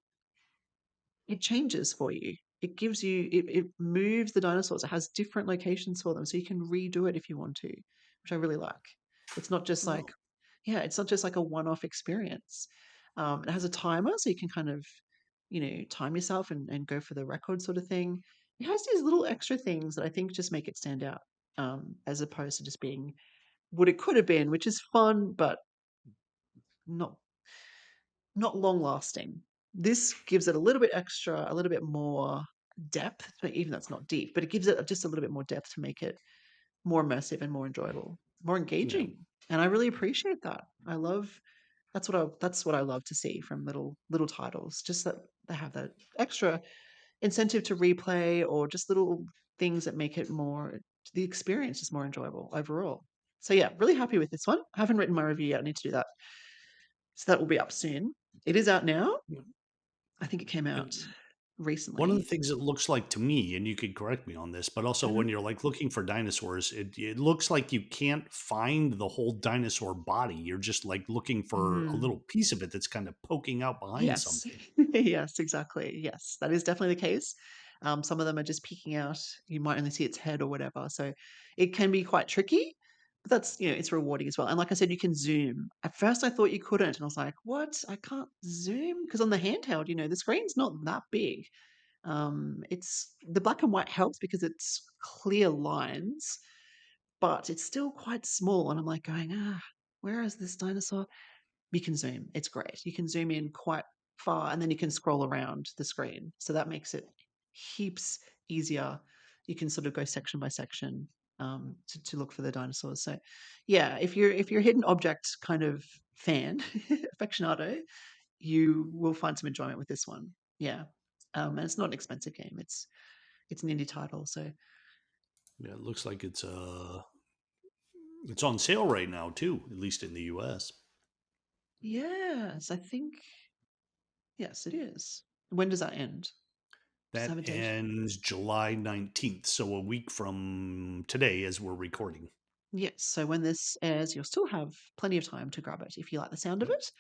it changes for you. It gives you it moves the dinosaurs. It has different locations for them, so you can redo it if you want to, which I really like. It's not just like Oh, yeah, it's not just like a one-off experience. It has a timer, so you can kind of time yourself and go for the record sort of thing. it has these little extra things that I think just make it stand out, as opposed to just being what it could have been, which is fun, but not not long lasting. This gives it a little bit extra, a little bit more depth, but even that's not deep, but it gives it just a little bit more depth to make it more immersive and more enjoyable, more Yeah. engaging. And I really appreciate that. I love that's what I love to see from little titles. Just that they have that extra incentive to replay or just little things that make it more the experience is more enjoyable overall. So yeah, really happy with this one. I haven't written my review yet. I need to do that. So that will be up soon. It is out now. Yeah. I think it came out And one of the recently. things it looks like to me, and you could correct me on this, but also when Mhm. you're like looking for dinosaurs, it looks like you can't find the whole dinosaur body. You're just like looking for a little Mm. piece of it that's kind of poking out behind Yes. something. Yes, exactly. Yes, that is definitely the case. Some of them are just peeking out. You might only see its head or whatever. So it can be quite tricky, but that's, it's rewarding as well. And like I said, you can zoom. At first, I thought you couldn't. And I was like, what? I can't zoom? Because on the handheld, the screen's not that big. It's the black and white helps because it's clear lines, but it's still quite small. And I'm like going, where is this dinosaur? You can zoom. It's great. You can zoom in quite far and then you can scroll around the screen. So that makes it heaps easier. You can sort of go section by section to look for the dinosaurs. So yeah, if you're a hidden object kind of fan, aficionado, you will find some enjoyment with this one. Yeah. And it's not an expensive game. It's an indie title. So Yeah, it looks like it's on sale right now too, at least in the US. yes, I think yes, it is. When does that end? Does it That have a date? ends July 19th, so a week from today as we're recording. Yes, so when this airs, you'll still have plenty of time to grab it. If you like the sound of Yep. it,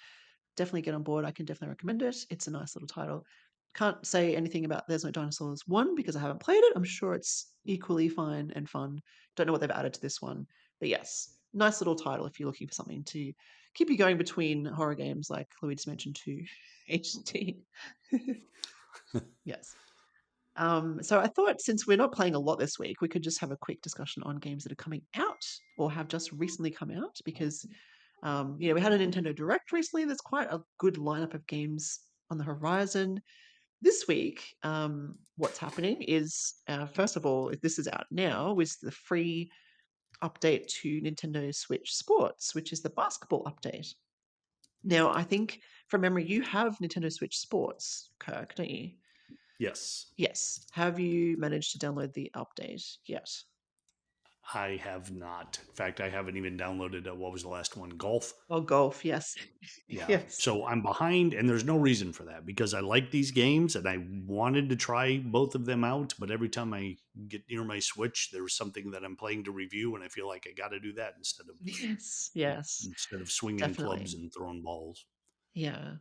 definitely get on board. I can definitely recommend it. It's a nice little title. Can't say anything about There's No Dinosaurs 1 because I haven't played it. I'm sure it's equally fine and fun. Don't know what they've added to this one. But yes, nice little title if you're looking for something to keep you going between horror games like Luigi's Mansion 2 HD. Yes. So I thought since we're not playing a lot this week, we could just have a quick discussion on games that are coming out or have just recently come out because we had a Nintendo Direct recently. There's quite a good lineup of games on the horizon. This week, what's happening is, first of all, if this is out now, is the free update to Nintendo Switch Sports, which is the basketball update. Now, I think from memory, you have Nintendo Switch Sports, Kirk, don't you? Yes, Yes. Have you managed to download the update yet? I have not. In fact, I haven't even downloaded what was the last one? Golf. Oh, golf, yes. Yeah. Yes. So I'm behind, and there's no reason for that because I like these games and I wanted to try both of them out. But every time I get near my Switch, there's something that I'm playing to review, and I feel like I got to do that Yes. Yes. instead of swinging clubs Definitely. and throwing balls. Yeah.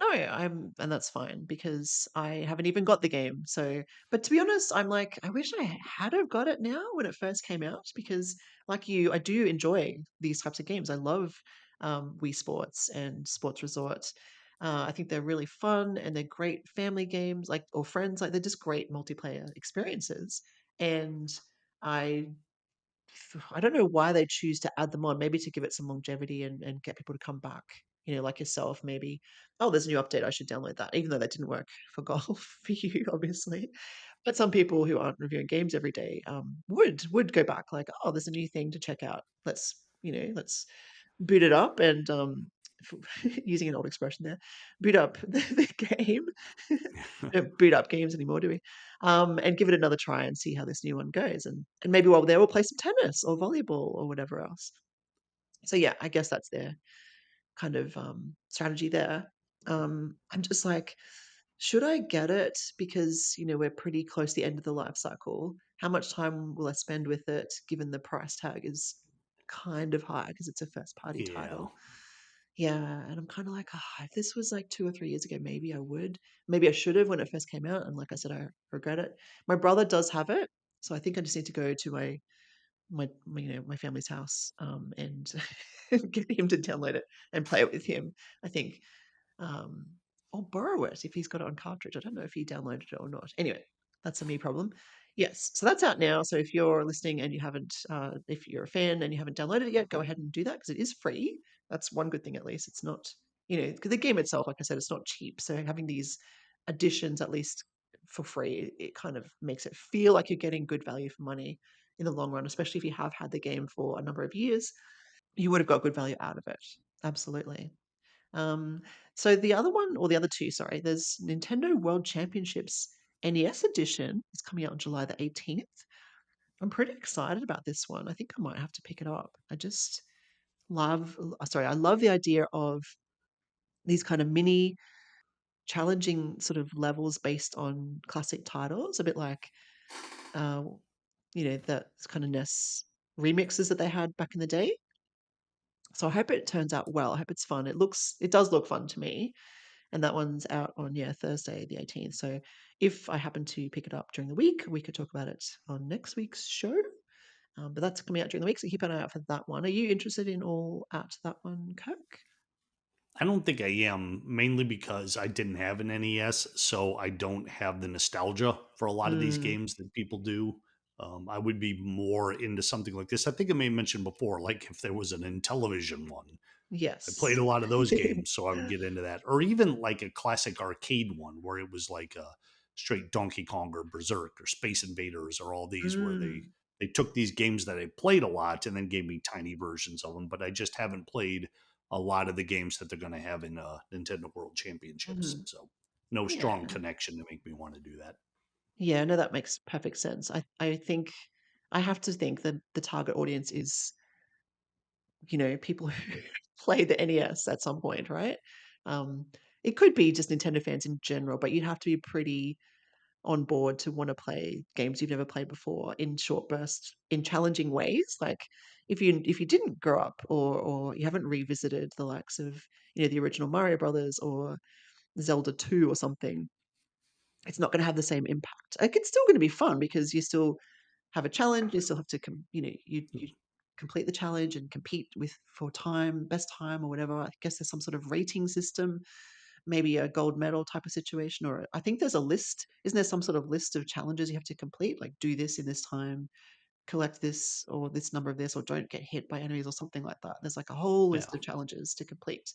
No, and that's fine because I haven't even got the game. So, but to be honest, I'm like, I wish I had have got it now when it first came out because, like you, I do enjoy these types of games. I love Wii Sports and Sports Resort. I think they're really fun and they're great family games, like or friends. Like they're just great multiplayer experiences. And I I don't know why they choose to add them on, maybe to give it some longevity and get people to come back, like yourself, maybe. Oh, there's a new update. I should download that, even though that didn't work for golf for you, obviously. But some people who aren't reviewing games every day would go back, like, oh, there's a new thing to check out. Let's boot it up and using an old expression there, boot up the game. We don't boot up games anymore, do we? And give it another try and see how this new one goes. And maybe while there, we'll play some tennis or volleyball or whatever else. So yeah, I guess that's their kind of strategy there. I'm just like, should I get it? Because we're pretty close to the end of the life cycle. How much time will I spend with it? Given the price tag is kind of high because it's a first party Yeah. title. Yeah, and I'm kind of like, if this was like 2 or 3 years ago, maybe I would. Maybe I should have when it first came out. And like I said, I regret it. My brother does have it, so I think I just need to go to my family's house and get him to download it and play it with him. I think, um, or borrow it if he's got it on cartridge. I don't know if he downloaded it or not. Anyway, That's a me problem. Yes, so that's out now. So if you're listening and you haven't, if you're a fan and you haven't downloaded it yet, go ahead and do that because it is free. That's one good thing at least. It's not, because the game itself, like I said, it's not cheap. So having these additions at least for free, it kind of makes it feel like you're getting good value for money in the long run, especially if you have had the game for a number of years. You would have got good value out of it. Absolutely. Um, so the other one, or the other two, sorry, there's Nintendo World Championships NES Edition. It's coming out on July the 18th. I'm pretty excited about this one. I think I might have to pick it up. I just I love the idea of these kind of mini challenging sort of levels based on classic titles, a bit like, uh, that kind of NES remixes that they had back in the day. So I hope it turns out well. I hope it's fun. It does look fun to me. And that one's out on, yeah, Thursday the 18th. So if I happen to pick it up during the week, we could talk about it on next week's show. But that's coming out during the week, so keep an eye out for that one. Are you interested in all out that one, Kirk? I don't think I am, mainly because I didn't have an NES, so I don't have the nostalgia for a lot of these Mm, games that people do. I would be more into something like this. I think I may have mentioned before, like if there was an Intellivision one. I played yes. a lot of those games, so I would get into that. Or even like a classic arcade one where it was like a straight Donkey Kong or Berserk or Space Invaders or all these where Mm, they took these games that I played a lot and then gave me tiny versions of them, but I just haven't played a lot of the games that they're going to have in Nintendo World Championships. mhm. So no strong Yeah. connection to make me want to do that. Yeah, no, that makes perfect sense. I think I have to think that the target audience is, people who play the NES at some point, right? Um, it could be just Nintendo fans in general, but you'd have to be pretty on board to want to play games you've never played before in short bursts in challenging ways. Like if you didn't grow up or you haven't revisited the likes of the original Mario Brothers or Zelda 2 or something, it's not going to have the same impact. Like, it's still going to be fun because you still have a challenge. You still have to you complete the challenge and compete with for time, best time or whatever. I guess there's some sort of rating system, maybe a gold medal type of situation, or I think there's a list. Isn't there some sort of list of challenges you have to complete? Like do this in this time, collect this or this number of this, or don't get hit by enemies or something like that. There's like a whole Yeah. list of challenges to complete,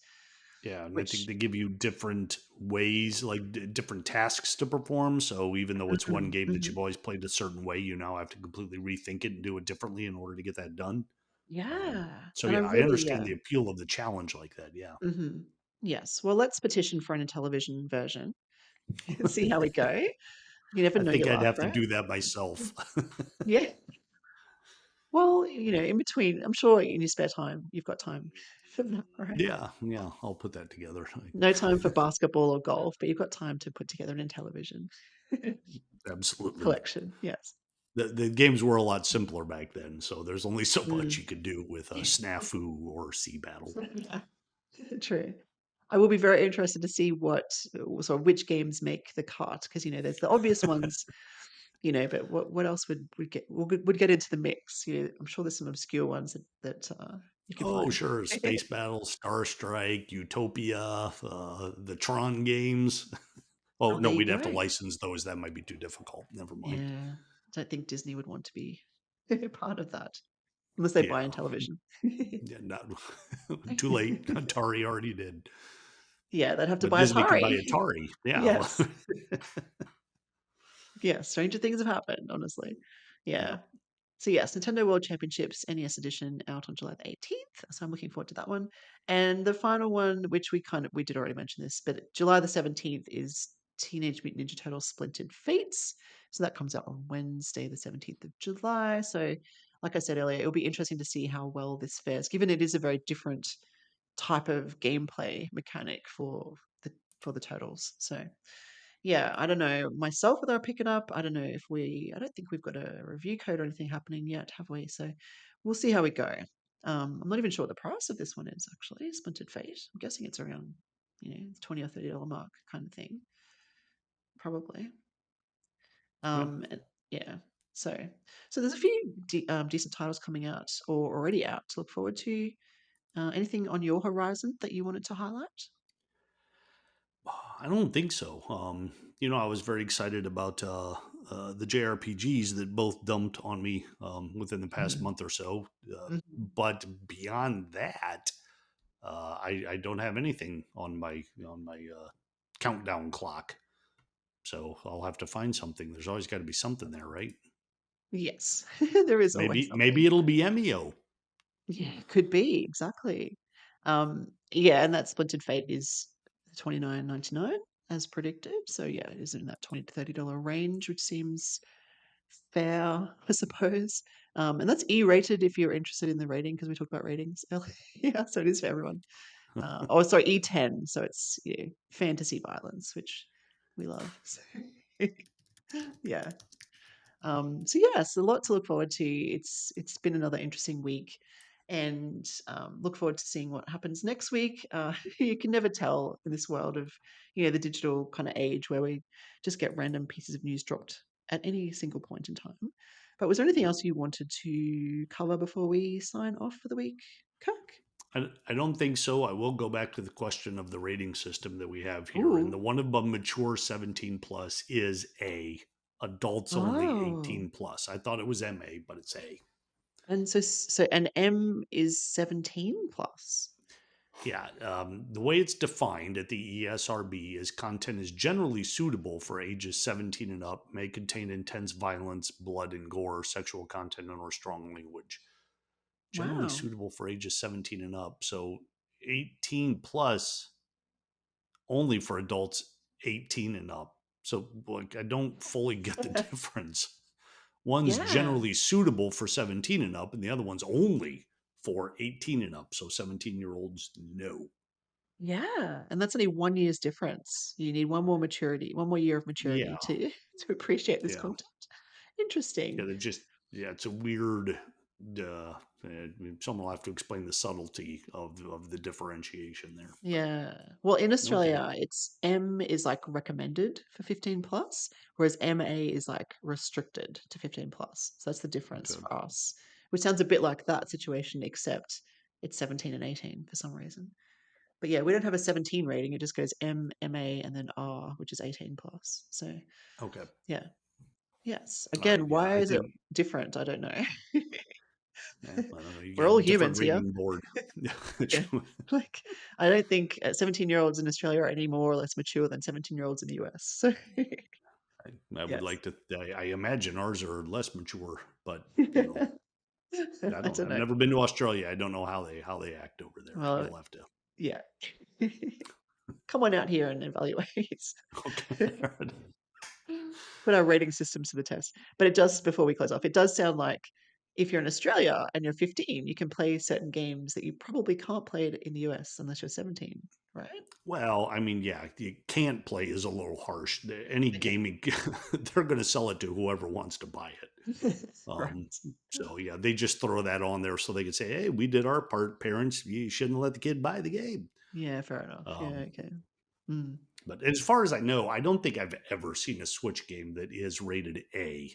Yeah, and I think which they give you different ways, like different tasks to perform. So even though it's one Mhm, game that mhm. you've always played a certain way, you now have to completely rethink it and do it differently in order to get that done. Yeah, So and I yeah, I really understand yeah. the appeal of the challenge like that. Yeah, Mhm. Yes. Well, let's petition for an Intellivision version and see how we go. You never I know think your I'd luck, have to right? do that myself. Yeah. Well, in between, I'm sure in your spare time, you've got time for that, right? Yeah, yeah, I'll put that together. No time for basketball or golf, but you've got time to put together an Intellivision Absolutely. collection. Yes. The games were a lot simpler back then, so there's only so much you Mm. could do with a snafu or sea battle. Yeah, true. I will be very interested to see which games make the cut because there's the obvious ones, but what else would get into the mix? I'm sure there's some obscure ones that you can Oh, find. sure. Space Battle, Star Strike, Utopia, the Tron games. Oh, Oh, no, there you we'd have go. to license those. That might be too difficult. Never mind. Yeah, I don't think Disney would want to be part of that unless they buy Yeah. in television. Yeah, not too late. Atari already did. Yeah, they'd have to But buy Disney can buy Atari. Atari. Yeah. Yes. Yeah, stranger things have happened, honestly. Yeah. Yeah. So yes, Nintendo World Championships NES Edition out on July the 18th. So I'm looking forward to that one. And the final one, which we did already mention this, but July the 17th is Teenage Mutant Ninja Turtles Splintered Fates. So that comes out on Wednesday, the 17th of July. So like I said earlier, it'll be interesting to see how well this fares, given it is a very different type of gameplay mechanic the for the turtles. So yeah, I don't know myself whether I'll pick it up. I don't think we've got a review code or anything happening yet, have we? So we'll see how we go. I'm not even sure what the price of this one is actually. Splintered Fate. I'm guessing it's around, 20 or $30 mark kind of thing, probably. Yeah. And yeah, so there's a few decent titles coming out or already out to look forward to. Anything on your horizon that you wanted to highlight? I don't think so. I was very excited about the JRPGs that both dumped on me within the past Mhm. month or so. Mhm. But beyond that, I don't have anything on my countdown clock. So I'll have to find something. There's always got to be something there, right? Yes, there is always Maybe something. it'll be Emio. Yeah, could be, exactly. Yeah, and that Splintered Fate is 29.99 as predicted. So yeah, it is in that $20 to $30 range, which seems fair, I suppose. And that's E-rated if you're interested in the rating, because we talked about ratings earlier. Yeah, so it is for everyone. Oh, sorry, E10. So it's fantasy violence, which we love. So, yeah. So yes, a lot to look forward to. It's been another interesting week, and look forward to seeing what happens next week. You can never tell in this world of the digital kind of age where we just get random pieces of news dropped at any single point in time. But was there anything Yep. else you wanted to cover before we sign off for the week, Kirk? I don't think so. I will go back to the question of the rating system that we have here. And the Ooh, one above mature 17 plus is A, adults only oh, 18 plus. I thought it was MA, but it's A. and so an M is 17 plus. Yeah, the way it's defined at the ESRB is content is generally suitable for ages 17 and up, may contain intense violence, blood and gore, sexual content, or strong language. Generally Wow. suitable for ages 17 and up. So 18 plus only for adults 18 and up. So like I don't fully get the difference. One's Yeah. generally suitable for 17 and up, and the other one's only for 18 and up. So 17-year-olds, no. Yeah, and that's only 1 year's difference. You need one more maturity, one more year of Yeah. maturity to to appreciate this Yeah. content. Interesting. Yeah. They're just, yeah, it's a weird, someone will have to explain the subtlety of the differentiation there. But Yeah. Well, in okay. Australia, it's M is like recommended for 15 plus, whereas MA is like restricted to 15 plus. So that's the difference Okay. for us, which sounds a bit like that situation, except it's 17 and 18 for some reason. But yeah, we don't have a 17 rating. It just goes M, MA, and then R, which is 18 plus. So Okay. yeah. Yes. All right. Again, Yeah. why I is it think, different? I don't know. yeah, I don't know. You We're all got different humans here. rating board. Yeah. Like, I don't think 17-year-olds in Australia are any more or less mature than 17-year-olds in the US. So, I would yes. like to. I imagine ours are less mature, but I I don't. don't I've know. never been to Australia. I don't know how they act over there. Well, You'll have to. yeah. Come on out here and evaluate. Okay. Put our rating systems to the test. But it does, before we close off, it does sound like if you're in Australia and you're 15, you can play certain games that you probably can't play it in the US unless you're 17, right? Well, I mean, yeah, you can't play is a little harsh. Any Okay. gaming, they're going to sell it to whoever wants to buy it. Right. So yeah, they just throw that on there so they can say, "Hey, we did our part, parents. You shouldn't let the kid buy the game." Yeah, fair enough. Yeah, Um, okay. Mm. but as far as I know, I don't think I've ever seen a Switch game that is rated A.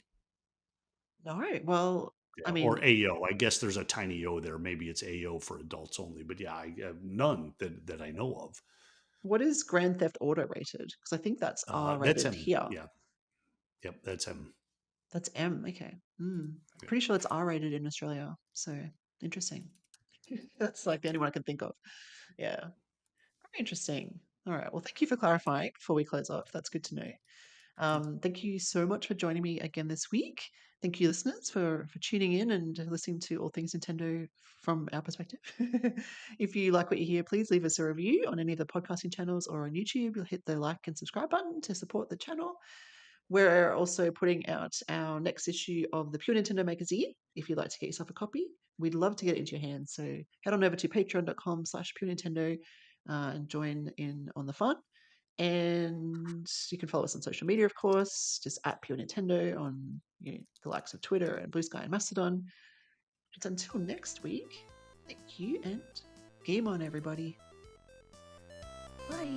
No, well, I Yeah, or mean, AO. I guess there's a tiny O there. Maybe it's AO for adults only. But yeah, I have none that I know of. what is Grand Theft Auto rated? Because I think that's R That's rated him. here. Yeah. Yep. That's him. That's M. Okay. I'm Yeah. pretty sure it's R rated in Australia. So interesting. That's like the only one I can think of. Yeah. Very interesting. All right. Well, thank you for clarifying before we close off. That's good to know. Thank you so much for joining me again this week. Thank you, listeners, for tuning in and listening to all things Nintendo from our perspective. If you like what you hear, please leave us a review on any of the podcasting channels or on YouTube. You'll hit the like and subscribe button to support the channel. We're also putting out our next issue of the Pure Nintendo magazine. If you'd like to get yourself a copy, we'd love to get it into your hands. So head on over to patreon.com/Pure Nintendo and join in on the fun. And you can follow us on social media, of course, just at Pure Nintendo on the likes of Twitter and Blue Sky and Mastodon. And until next week, thank you and game on, everybody. Bye.